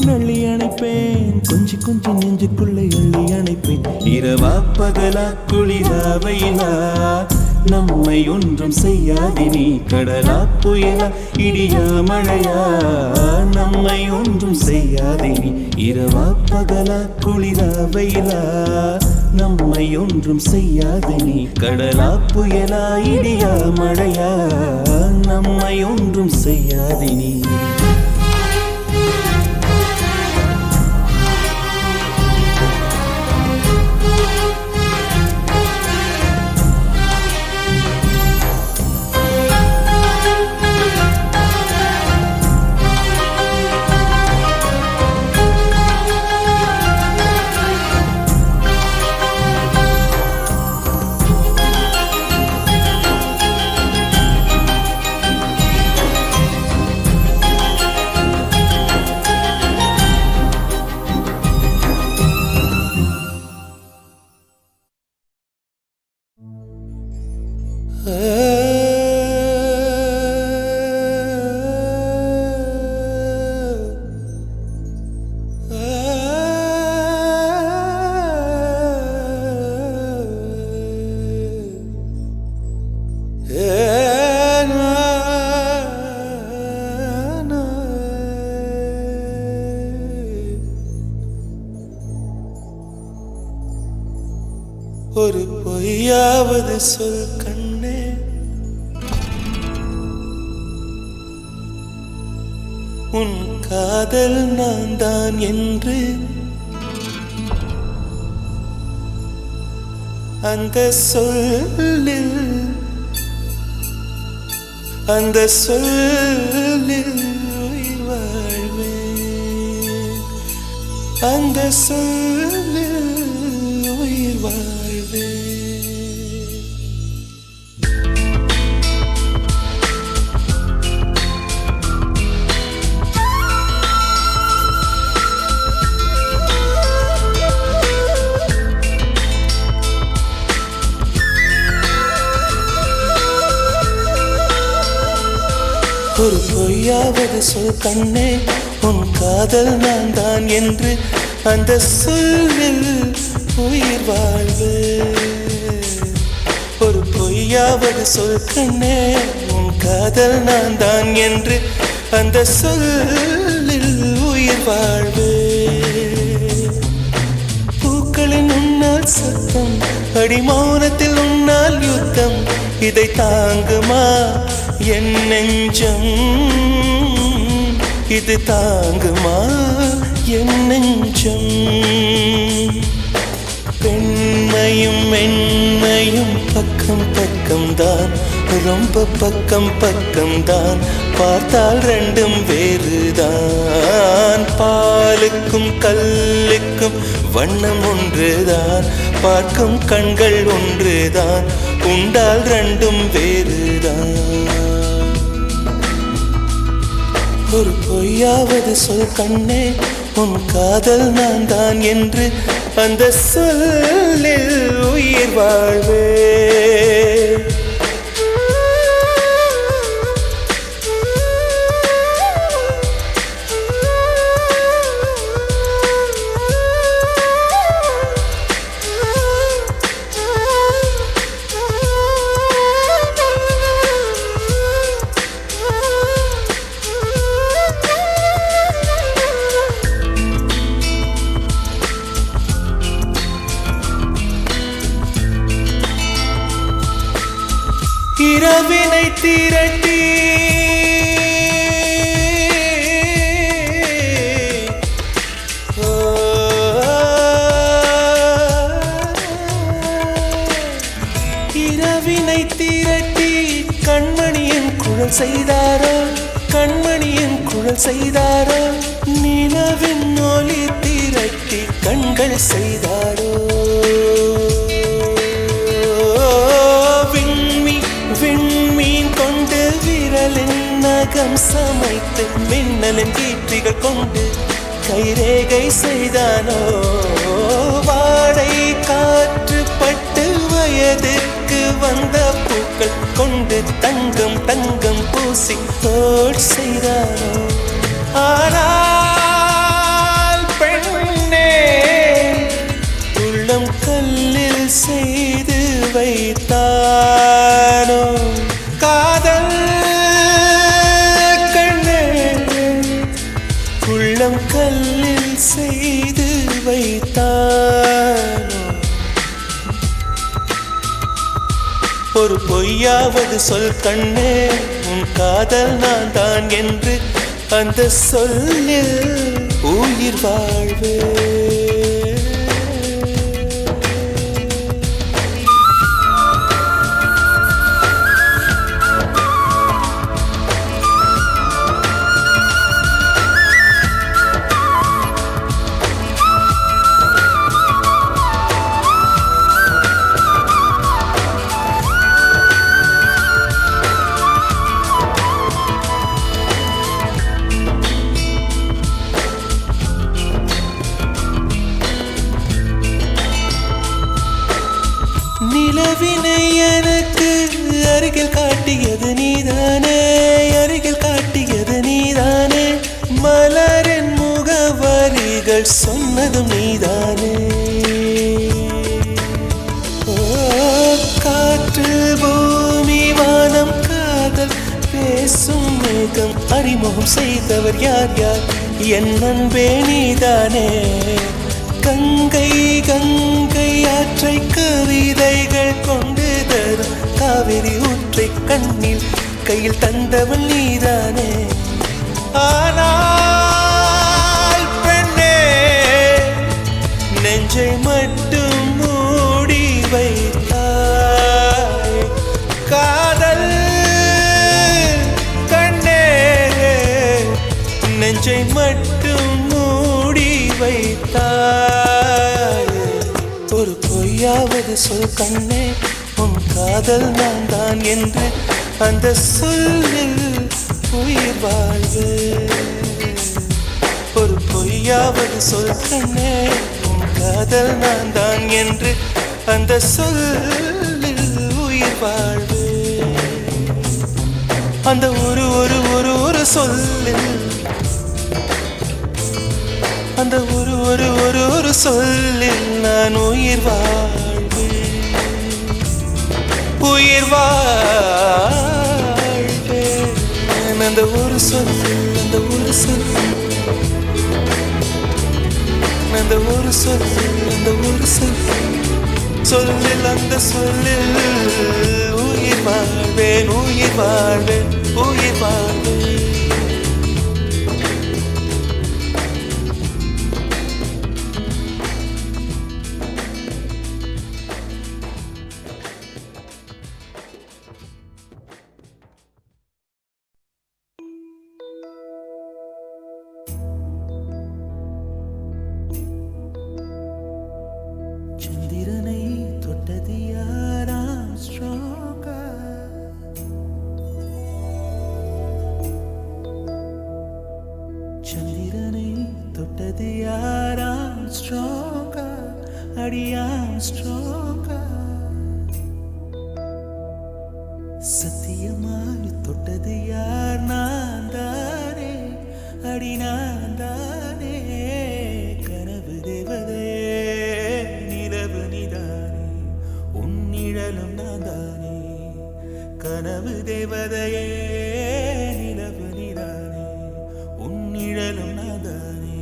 அள்ளி அணைப்பேன் கொஞ்சி கொஞ்சி நெஞ்சுக்குள்ளே அள்ளி அணைப்பேன் இரவா பகலா குளிரா வெயிலா நம்மை ஒன்றும் செய்யாதினி கடலா புயலா இடியா மழையா நம்மை ஒன்றும் செய்யாதினி இரவா பகலா குளிரா வெயிலா நம்மை ஒன்றும் செய்யாதினி கடலா புயலா இடியா மழையா நம்மை ஒன்றும் செய்யாதினி ஒரு பொய்யாவது சொல் கண்ணே, உன் காதல் நான் தான் என்று அந்த சொல்லில் உயிர் வாழ்வேன், அந்த சொல்லில் உயிர் வாழ்வேன். ஒரு பொய்யாவது சொல் கண்ணே, உன் காதல் நான் தான் என்று அந்த சொல்லில் உயிர் வாழ்வு. ஒரு பொய்யாவது சொல் கண்ணே, உன் காதல் நான் தான் என்று அந்த சொல்லில் உயிர் வாழ்வு. பூக்களின் உன்னால் சத்தம், அடிமௌனத்தில் உன்னால் யுத்தம், இதை தாங்குமா என் நெஞ்சம், இது தாங்குமா என் நெஞ்சம். பெண்மையும் மென்மையும் பக்கம் பக்கம்தான், ரொம்ப பக்கம் பக்கம்தான், பார்த்தால் ரெண்டும் வேறுதான். பாலுக்கும் கல்லுக்கும் வண்ணம் ஒன்றுதான், பார்க்கும் கண்கள் ஒன்றுதான், உண்டால் ரெண்டும் வேறுதான். ஒரு பொய்யாவது சொல் கண்ணே, உன் காதல் நான் தான் என்று அந்த சொல்லில் உயிர் வாழ்வே. இரவினை திரட்டி இரவினை திரட்டி கண்மணியின் குழல் செய்தாரோ, கண்மணியின் குழல் செய்தாரோ, நிலவின் ஒளி திரட்டி கண்கள் செய்தாரோ. விண்மீன் கொண்டு விரலின் நகம் சமைத்து மின்னலின் கீற்றிகள் கொண்டு கைரேகை செய்தானோ. வாடை காற்று பட்டு வயதுக்கு வந்த பூக்கள் கொண்டு தங்கம் தங்கம் பூசி தோட் செய்தானோ. ஆனால் பெண்ணே, உள்ளம் கல்லில் செய்து வைத்தானோ காதல் கண்ணே, உள்ளம் கல்லில் செய்து வைத்தானோ. ஒரு பொய்யாவது சொல் கண்ணே, உன் காதல் நான் தான் என்று அந்த சொல்லில் உயிர் வாழ்வே. நிலவினை எனக்கு அருகில் காட்டியது நீதானே, அருகில் காட்டியது நீதானே. மலரின் முகவரிகள் சொன்னதும் நீதானே. காற்று பூமி வானம் காதல் பேசும் மேகம் அறிமுகம் செய்தவர் யார் யார்? என் அன்பே நீதானே. கங்கை கங்கை ஆற்றை கவிதைகள் கொண்டு தரும் காவிரி ஊற்றை கண்ணில் கையில் தந்தவள் நீதானே. ஆனால் பெண்ணே நெஞ்சை மட்டும் மூடி வைத்தாய். காதல் கண்ணே நெஞ்சை மட்டும் மூடி வைத்தாய். ஒரு பொய்யாவது சொல் கண்ணே, உன் காதல் நான் தான் என்று அந்த சொல்லில் உயிர் வாழ்வு. ஒரு பொய்யாவது சொல் கண்ணே, உன் காதல் நான் தான் என்று அந்த சொல்லில் உயிர் வாழ்வு. அந்த ஒரு ஒரு ஒரு ஒரு சொல்லில், அந்த ஒரு ஒரு ஒரு ஒரு சொல்லில் நான் உயிர் வாழ்வு, உயிர் வாழ்வேன். அந்த ஒரு சொல், அந்த ஒரு சொல், அந்த ஒரு சொல், அந்த ஒரு சொல் சொல்லில், அந்த சொல்லில் உயிர் வாழ்வேன், உயிர் வாழ்வேன், உயிர் வாழ்வேன். சந்திரனை தொட்டது யாராம் ஸ்ட்ராங்கா? சந்திரனை தொட்டது யாராம் ஸ்ட்ராங்கா? அடியாம் ஸ்ட்ராங்கா. சத்தியமாய் தொட்டது யார்? நான் தானே, அடி நான் தானே. கனவு தேவதையே, நிலவு நீதானே, உன் நிழலும் நான் தானே. கனவு தேவதையே, நிலவு நீதானே, உன் நிழலும் நான் தானே.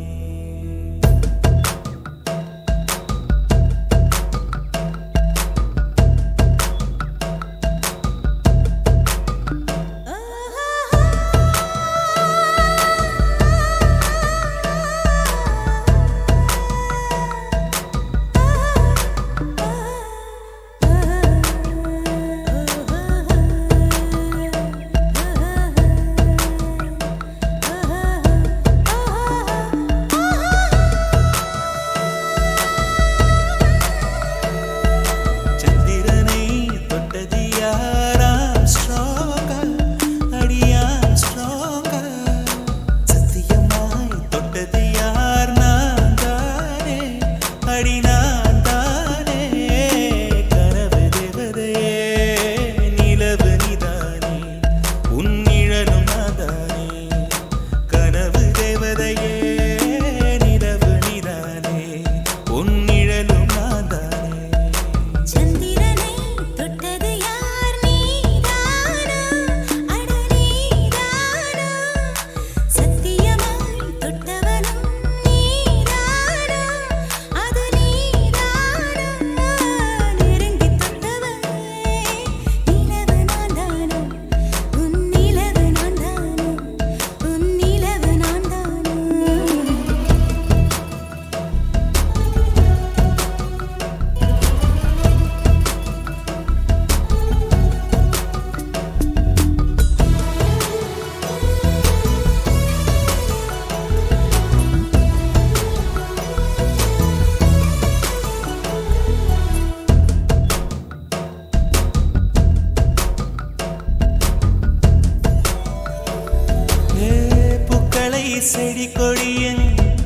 செடி கொடியின்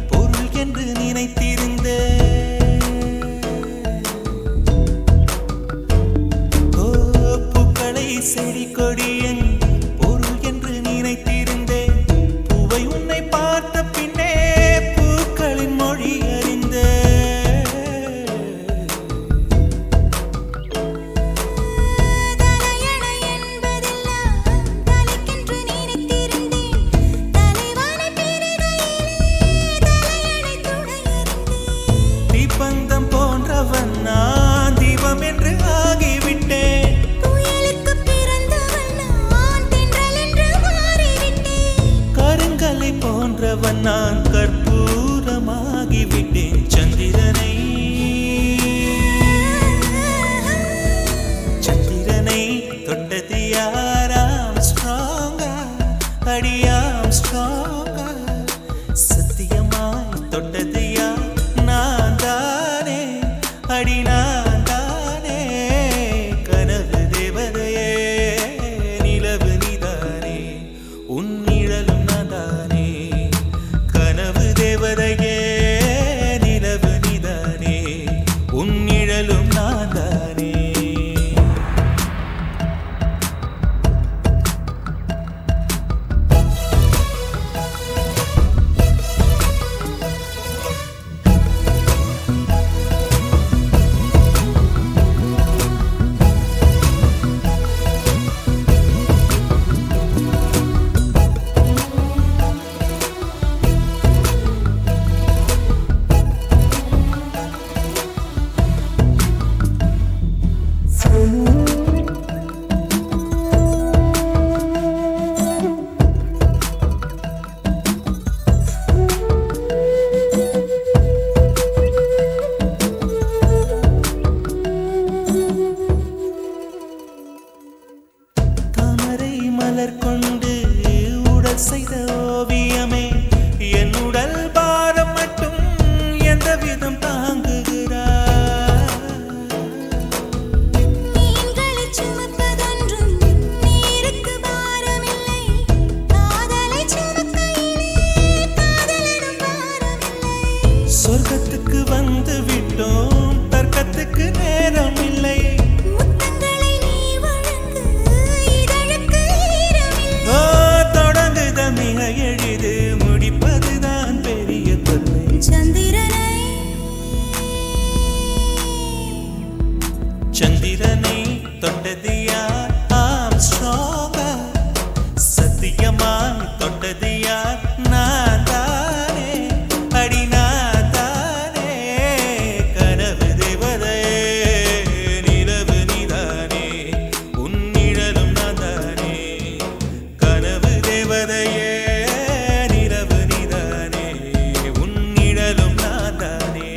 பொருள் என்று நினைத்திருந்த தாமரை மலர் கொண்டு உடல் செய்த ஓவியமே என் உடல் பாரம் மட்டும் எந்த விதம் தாங்குகிறார் மீன்களை சுமப்பதொன்றும் நீருக்கு பாரமில்லை காதலை சுமக்கையிலே காதலிடம் பாரமில்லை சொர்க்கத்துக்கு வந்து விட்டோம் தர்க்கத்துக்கு நேரம் இல்லை முத்தங்களை நீ வழங்கு இதழுக்கு ஈரமில்லை தொடங்குத மிக எளிது முடிப்பதுதான் பெரிய தொல்லை சந்திரனை தொட்டது யார் ஆம்ஸ்ட்ராங்கா சத்தியமாய் தொட்டது யார் நான் தானே அடி நான் தானே கனவு தேவதையே நிலவு நீதானே உன் நிழலும் நான் தானே கனவு தேவதையே நிலவு நீதானே உன் நிழலும் நான் தானே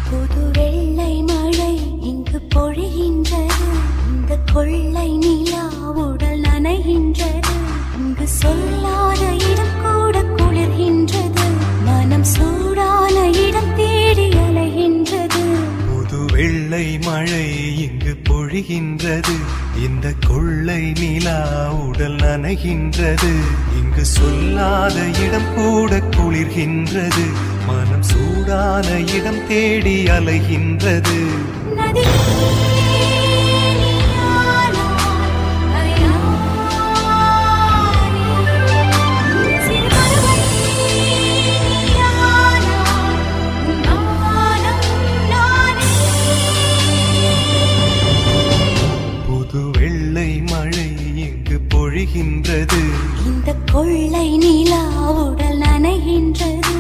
புது வெள்ளை மழை இங்கு பொழிகின்றது இந்த கொள்ளை நிலா உடல் நனைகின்றது இங்கு சொல்லாத இடம் கூட குளிர்கின்றது மனம் சூடான இடம் தேடி அலைகின்றது புது வெள்ளை மழை இங்கு பொழிகின்றது இந்த கொள்ளை நிலா உடல் நனைகின்றது இங்கு சொல்லாத இடம் கூட குளிர்கின்றது மனம் சூடான இடம் தேடி அலைகின்றது நதி புது வெள்ளை மழை இங்கு பொழிகின்றது இந்த கொள்ளை நிலா உடல் நனைகின்றது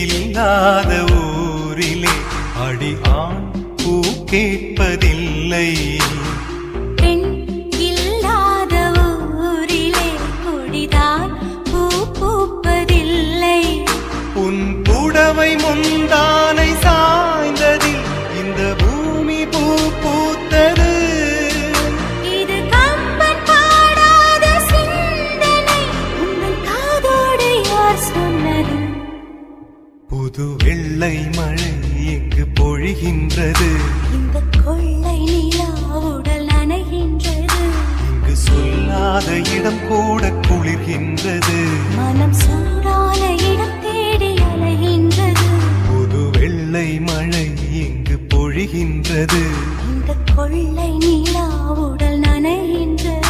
இல்லாத ஊரிலே அடி ஆண் பூ கேட்பதில்லை பெண் இல்லாத ஊரிலே கொடிதான் பூ பூப்பதில்லை உன் புடவை முந்தானை சாய்ந்ததில் இந்த பூமி பூ பூத்தது இது கம்பன் பாடாத சிந்தனை உங்கள் காதோடு யார் சொன்னது புது வெள்ளை மழை இங்கு பொழிகின்றது இந்த கொள்ளை நிலா சொல்லாத இடம் கூட குளிர்கின்றது. மனம் சூடான இடம் தேடி அலைகின்றது. புது வெள்ளை மழை இங்கு பொழிகின்றது. இந்த கொள்ளை நிலா உடல் நனைகின்றது.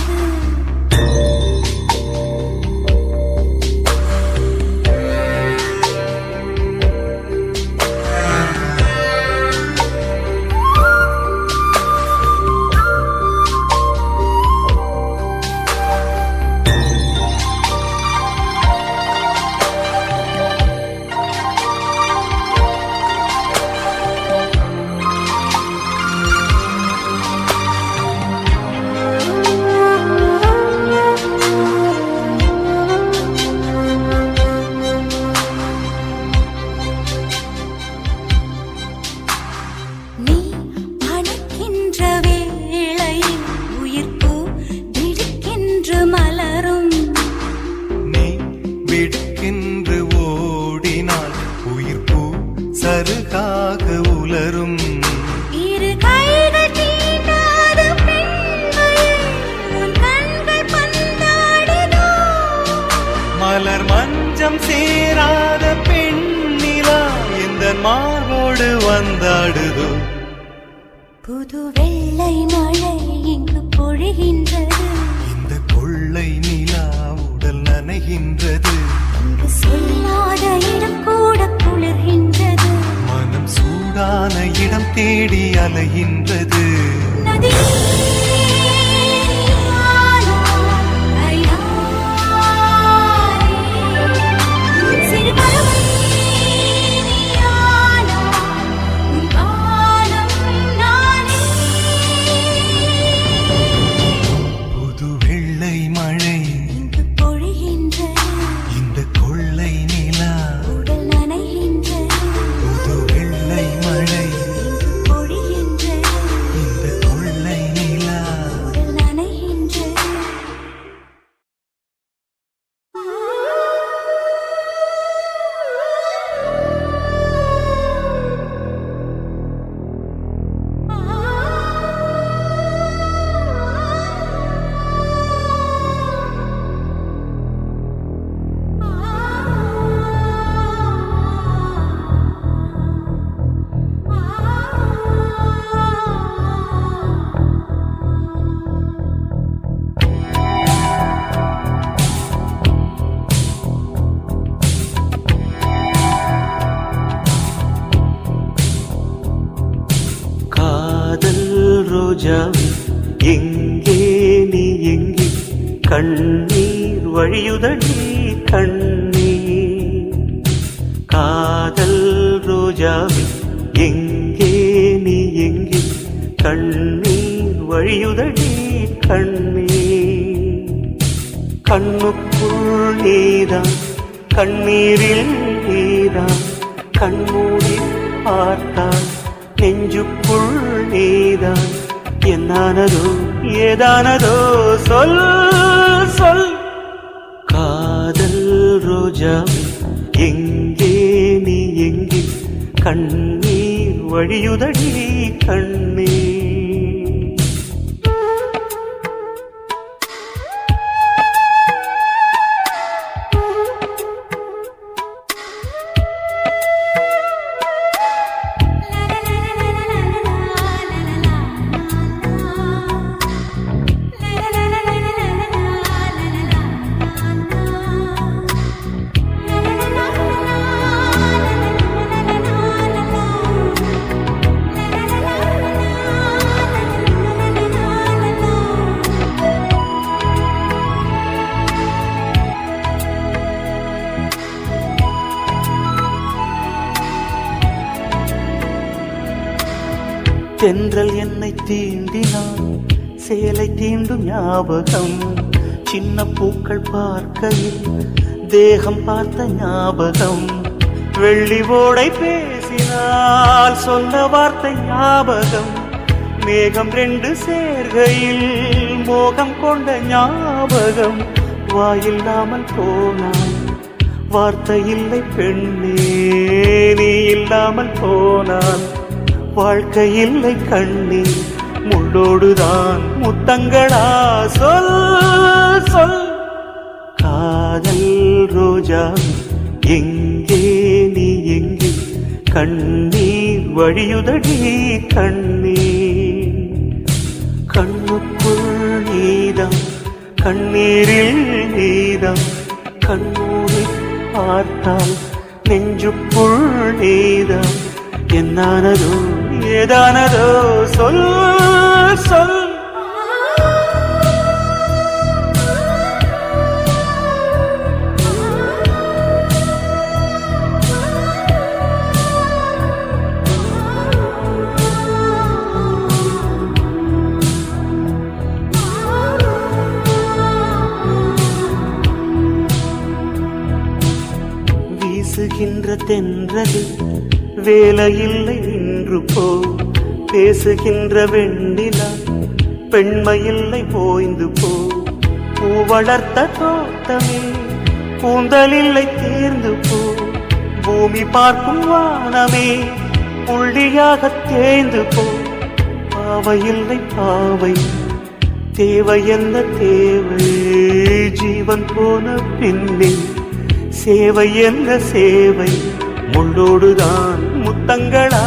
நீ அணைக்கின்ற வேளையில் உயிர்ப்பு திடுக்கென்று மலரும். நீ விடுக்கென்று ஓடினால் உயிர் பூ சருகாக உலரும். இரு கைகள் தீண்டாத பெண்மையில் உன் கண்கள் பந்தாடுதோ. மலர் மஞ்சம் சேராத பெண்ணிலா இந்த மார்போடு வந்தாடுதோ. புது வெள்ளை மழை இங்கு பொழிகின்றது. இந்த கொள்ளை நிலா உடல் நனைகின்றது. இங்கு சொல்லாத இடம் கூட குளிர்கின்றது. மனம் சூடான இடம் தேடி அலைகின்றது. நதி புது வெள்ளை மழை இங்கு பொழிகின்றது. இந்த கொள்ளை நிலா உடல் நனைகின்றது. புது வெள்ளை மழை இங்கு பொழிகின்றது. இந்த கொள்ளை நிலா. உடல் நனைகின்றது. காதல் ரோஜாவே எங்கே நீ எங்கே? கண்ணீர் வழியுதடி கண்ணீர். காதல் ரோஜாவே எங்கே நீ எங்கே? கண்ணீர் வழியுதடி கண்ணீர். கண்ணுக்குள் நீதான் கண்ணீரில் நீதான். கண்மூடி பார்த்தால் நெஞ்சுக்குள் நீதான். என்னானதோ ஏதானதோ சொல் சொல். காதல் ரோஜாவே எங்கே நீ எங்கே? கண்ணீர் வழியுதடி கண்ணீர். தென்றல் என்னை தீண்டினான் சேலை தீண்டும் ஞாபகம். சின்ன பூக்கள் பார்க்கையில் தேகம் பார்த்த ஞாபகம். வெள்ளி ஓடை பேசினால் சொன்ன வார்த்தை ஞாபகம். மேகம் ரெண்டு சேர்கையில் மோகம் கொண்ட ஞாபகம். வாயில்லாமல் போனான் வார்த்தை இல்லை பெண்ணே, நீ இல்லாமல் போனான் வாழ்க்கை இல்லை கண்ணே. முள்ளோடுதான் முத்தங்களா சொல் சொல். காதல் ரோஜா எங்கே நீ எங்கே, கண்ணீர் வழியுதடி கண்ணீர். கண்ணுக்குள் நீதான் கண்ணீரில் நீதான், கண்ணூரை பார்த்தால் நெஞ்சுக்குள் நீதான். என்னானதோ ஏதானதோ சொல் சொல். வீசுகின்ற தென்றல் வேலையில்லை நின்று போ, பேசுகின்ற வெண்ணிலா பெண்மையில்லை போய்ந்து போ. பூ வளர்த்த தோட்டமே கூந்தலில்லை தேர்ந்து போ, பூமி பார்க்கும் வானமே புள்ளியாக தேய்ந்து போ. பாவையில்லை பாவை தேவை என்ன தேவை, ஜீவன் போன பின்னே சேவை என்ன சேவை. முள்ளோடுதான் முத்தங்களா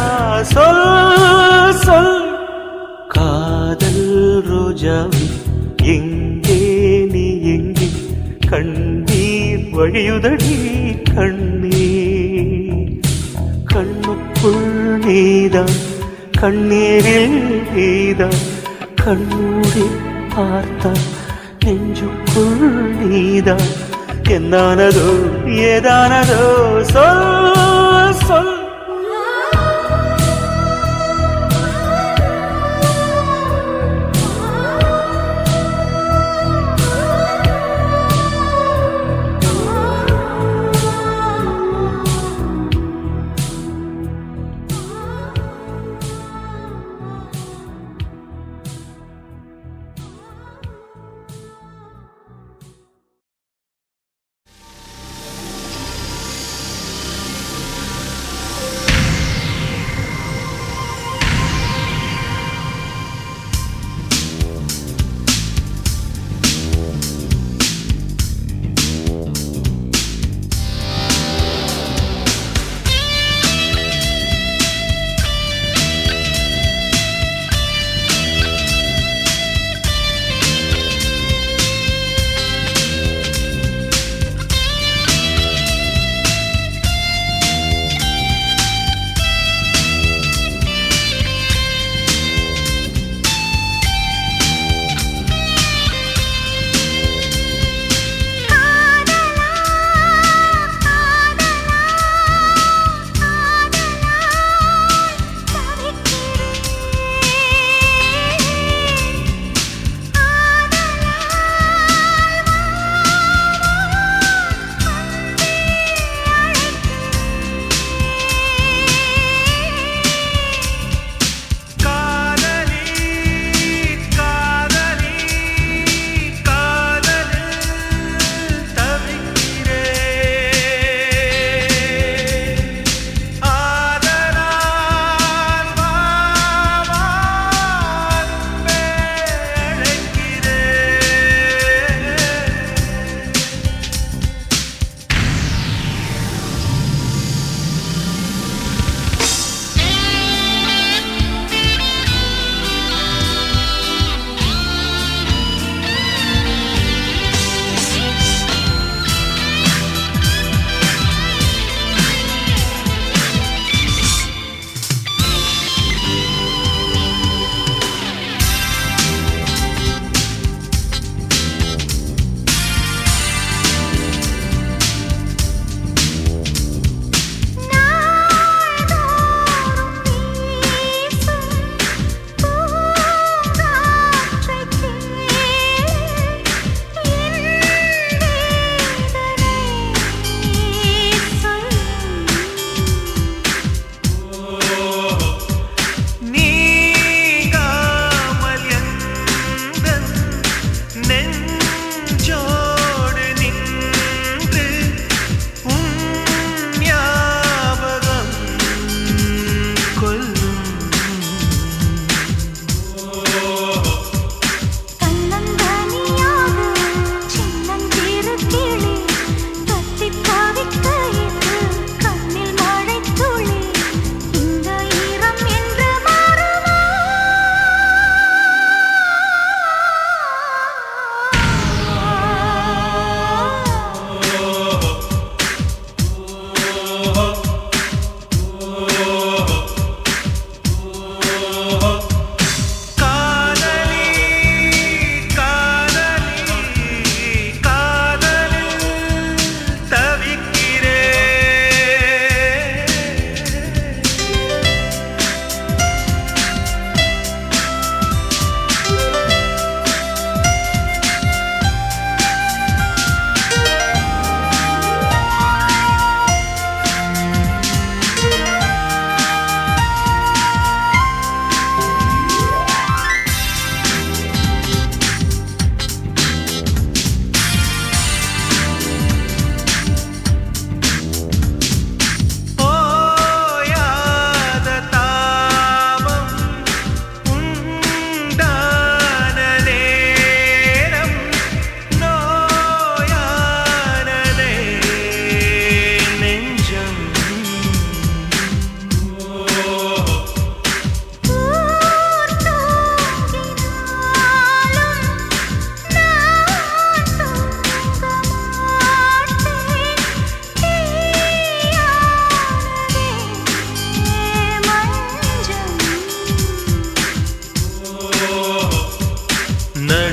சொல் சொல். காதல் ரோஜாவே எங்கே நீ எங்கே, கண்ணீர் வழியுதடி கண்ணீர். கண்ணுக்குள் நீதான் கண்ணீரில் நீதான், கண்ணூரி பார்த்தா நெஞ்சுக்குள் நீதான். என்னானதோ ஏதானதோ சொல் சொல்.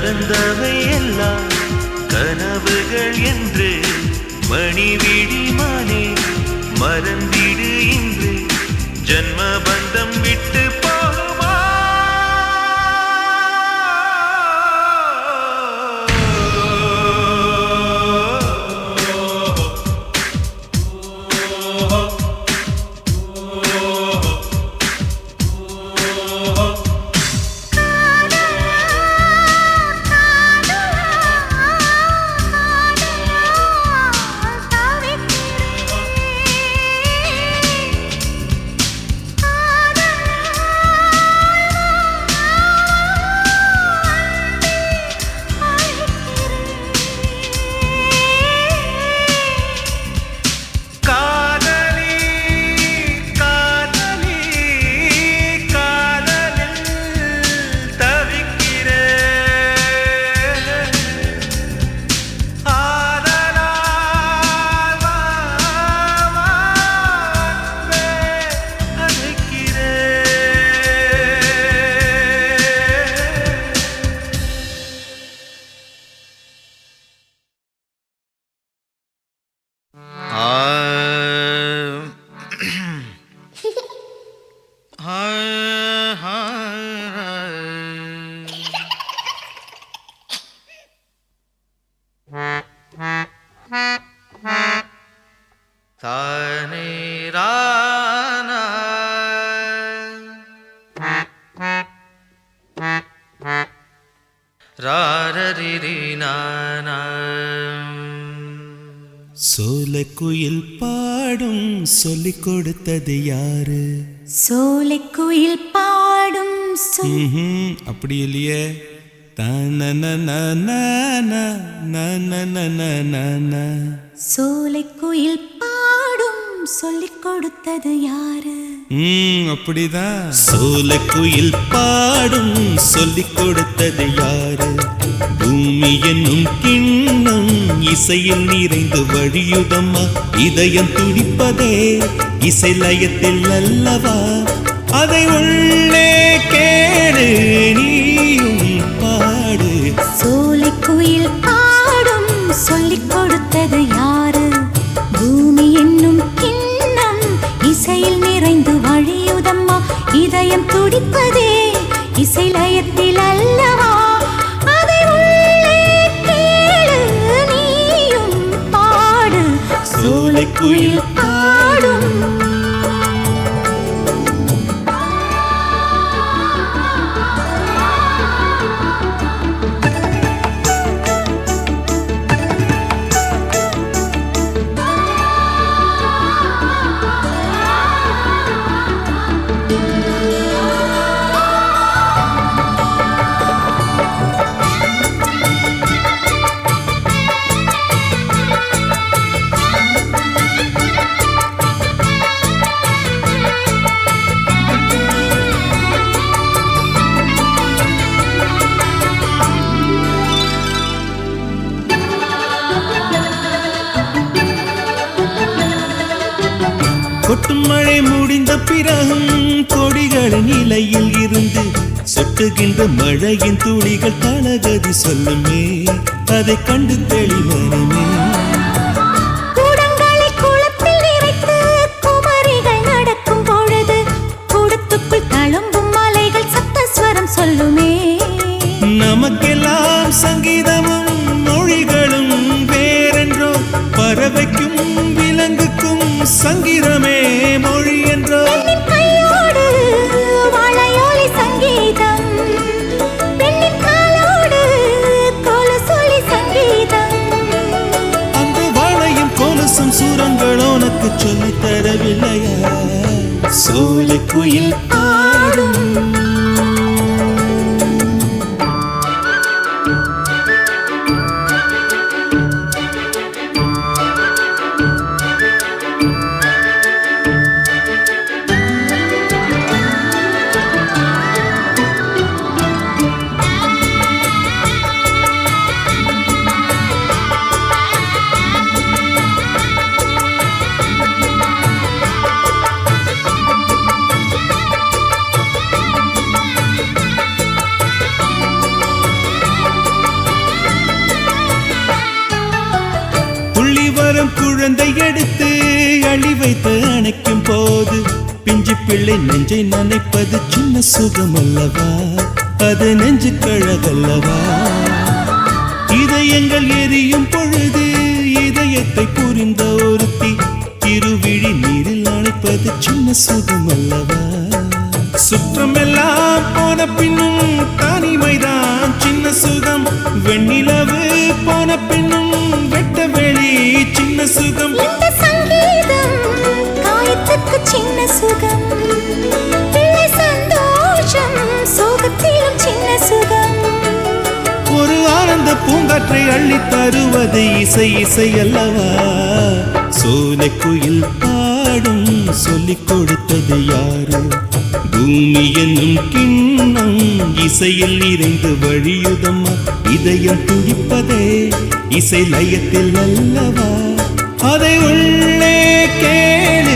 மறந்தவை எல்லாம் கனவுகள் என்று மணிவிழி மானே மறந்திடு இன்று ஜன்ம பந்தம் விட்டு போகுமா சோலைக்குயில் பாடும் சொல்லிக் கொடுத்தது யாரு? சோலைக்குயில் பாடும் அப்படி இல்லையே. சோலைக்குயில் பாடும் சொல்லிக் கொடுத்தது யாரு? அப்படிதான். சோலைக்குயில் பாடும் சொல்லிக் கொடுத்தது யாரு? பூமி என்னும் கிண்ணம் இசையில் நிறைந்து வழியுதம்மா, இதயம் துடிப்பதே இசை லயத்தில் அல்லவா, அதை உள்ளே கேடு நீயும் பாடு. சோலைக்குயில் பாடும் சொல்லிக் கொடுத்தது யாரு? பூமி என்னும் கிண்ணம் இசையில் நிறைந்து வழியுதம்மா, இதயம் துடிப்பதே இசை லயத்தில் அல்லவா, அதை உள்ளே கேளு நீயும் பாடு. சோலைக்குயில் பாடும். கொட்டும் மழை முடிந்த பிறகும் கொடிகளின் இலையில் இருந்து சொட்டுகின்ற மழையின் துளிகள் தளகதி சொல்லுமே, அதை கண்டு தெளிவனமே. கூடங்களை குளத்தில் நிறைத்து குமரிகள் நடக்கும் பொழுது கூடத்துக்குள் தழும்பும் மலைகள் சப்தஸ்வரம் சொல்லுமே. நமக்கெல்லாம் சங்கீதமும் மொழிகளும் வேறென்றோ, பறவைக்கும் விலங்குக்கும் சங்கீதமே மொழி என்றோ. கையோடு வாழையோலி சங்கீதம், பெண்ணின் காலோடு கொலுசொலி சங்கீதம். அந்த வாழையும் கொலுசும் சூரங்கள் உனக்கு சொல்லித் தரவில்லையா? சோலைக்குயில் பாடும். குழந்தை எடுத்து அள்ளி வைத்து அணைக்கும் போது பிஞ்சு பிள்ளை நெஞ்சை நனைப்பது சின்ன சுகம் அல்லவா, அது நெஞ்சு கழகல்லவா. இதயங்கள் எரியும் பொழுது இதயத்தை புரிந்த ஒருத்தி இருவிழி நீரில் அணைப்பது சின்ன சுகம் அல்லவா. சுற்றமெல்லாம் போன பின்னும் தனிமைதான் சின்ன சுகம். வெண்ணிலவு போன பின்னும் வெட்ட வெளி சின்ன சுகம். இந்த சங்கீதம் காயத்துக்கு சின்ன சுகம், பிள்ளை சந்தோஷம் சோகத்திலும் சின்ன சுகம். ஒரு ஆனந்த பூங்காற்றை அள்ளி தருவது இசை இசை அல்லவா. சோலை குயில் பாடும் சொல்லிக் கொடுத்தது யாரு, பூமி என்னும் கிண்ணம் இசையில் நிறைந்து வழியுதம்மா. இதயம் துடிப்பதே இசை லயத்தில் அல்லவா, அதை உள்ளே கேளு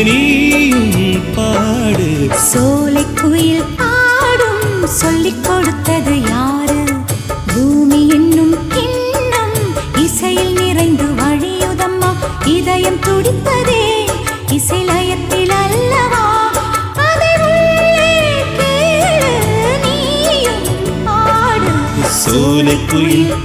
நீயும் பாடு. சோலை குயில் பாடும் சொல்லிக் கொடுத்தது யாரு, பூமி என்னும் கிண்ணம் இசையில் நிறைந்து வழியுதம்மா. இதயம் துடிப்பதே இசை லயத்தில் அல்லவா, அதை உள்ளே கேளு நீயும் பாடு. சோலை குயில்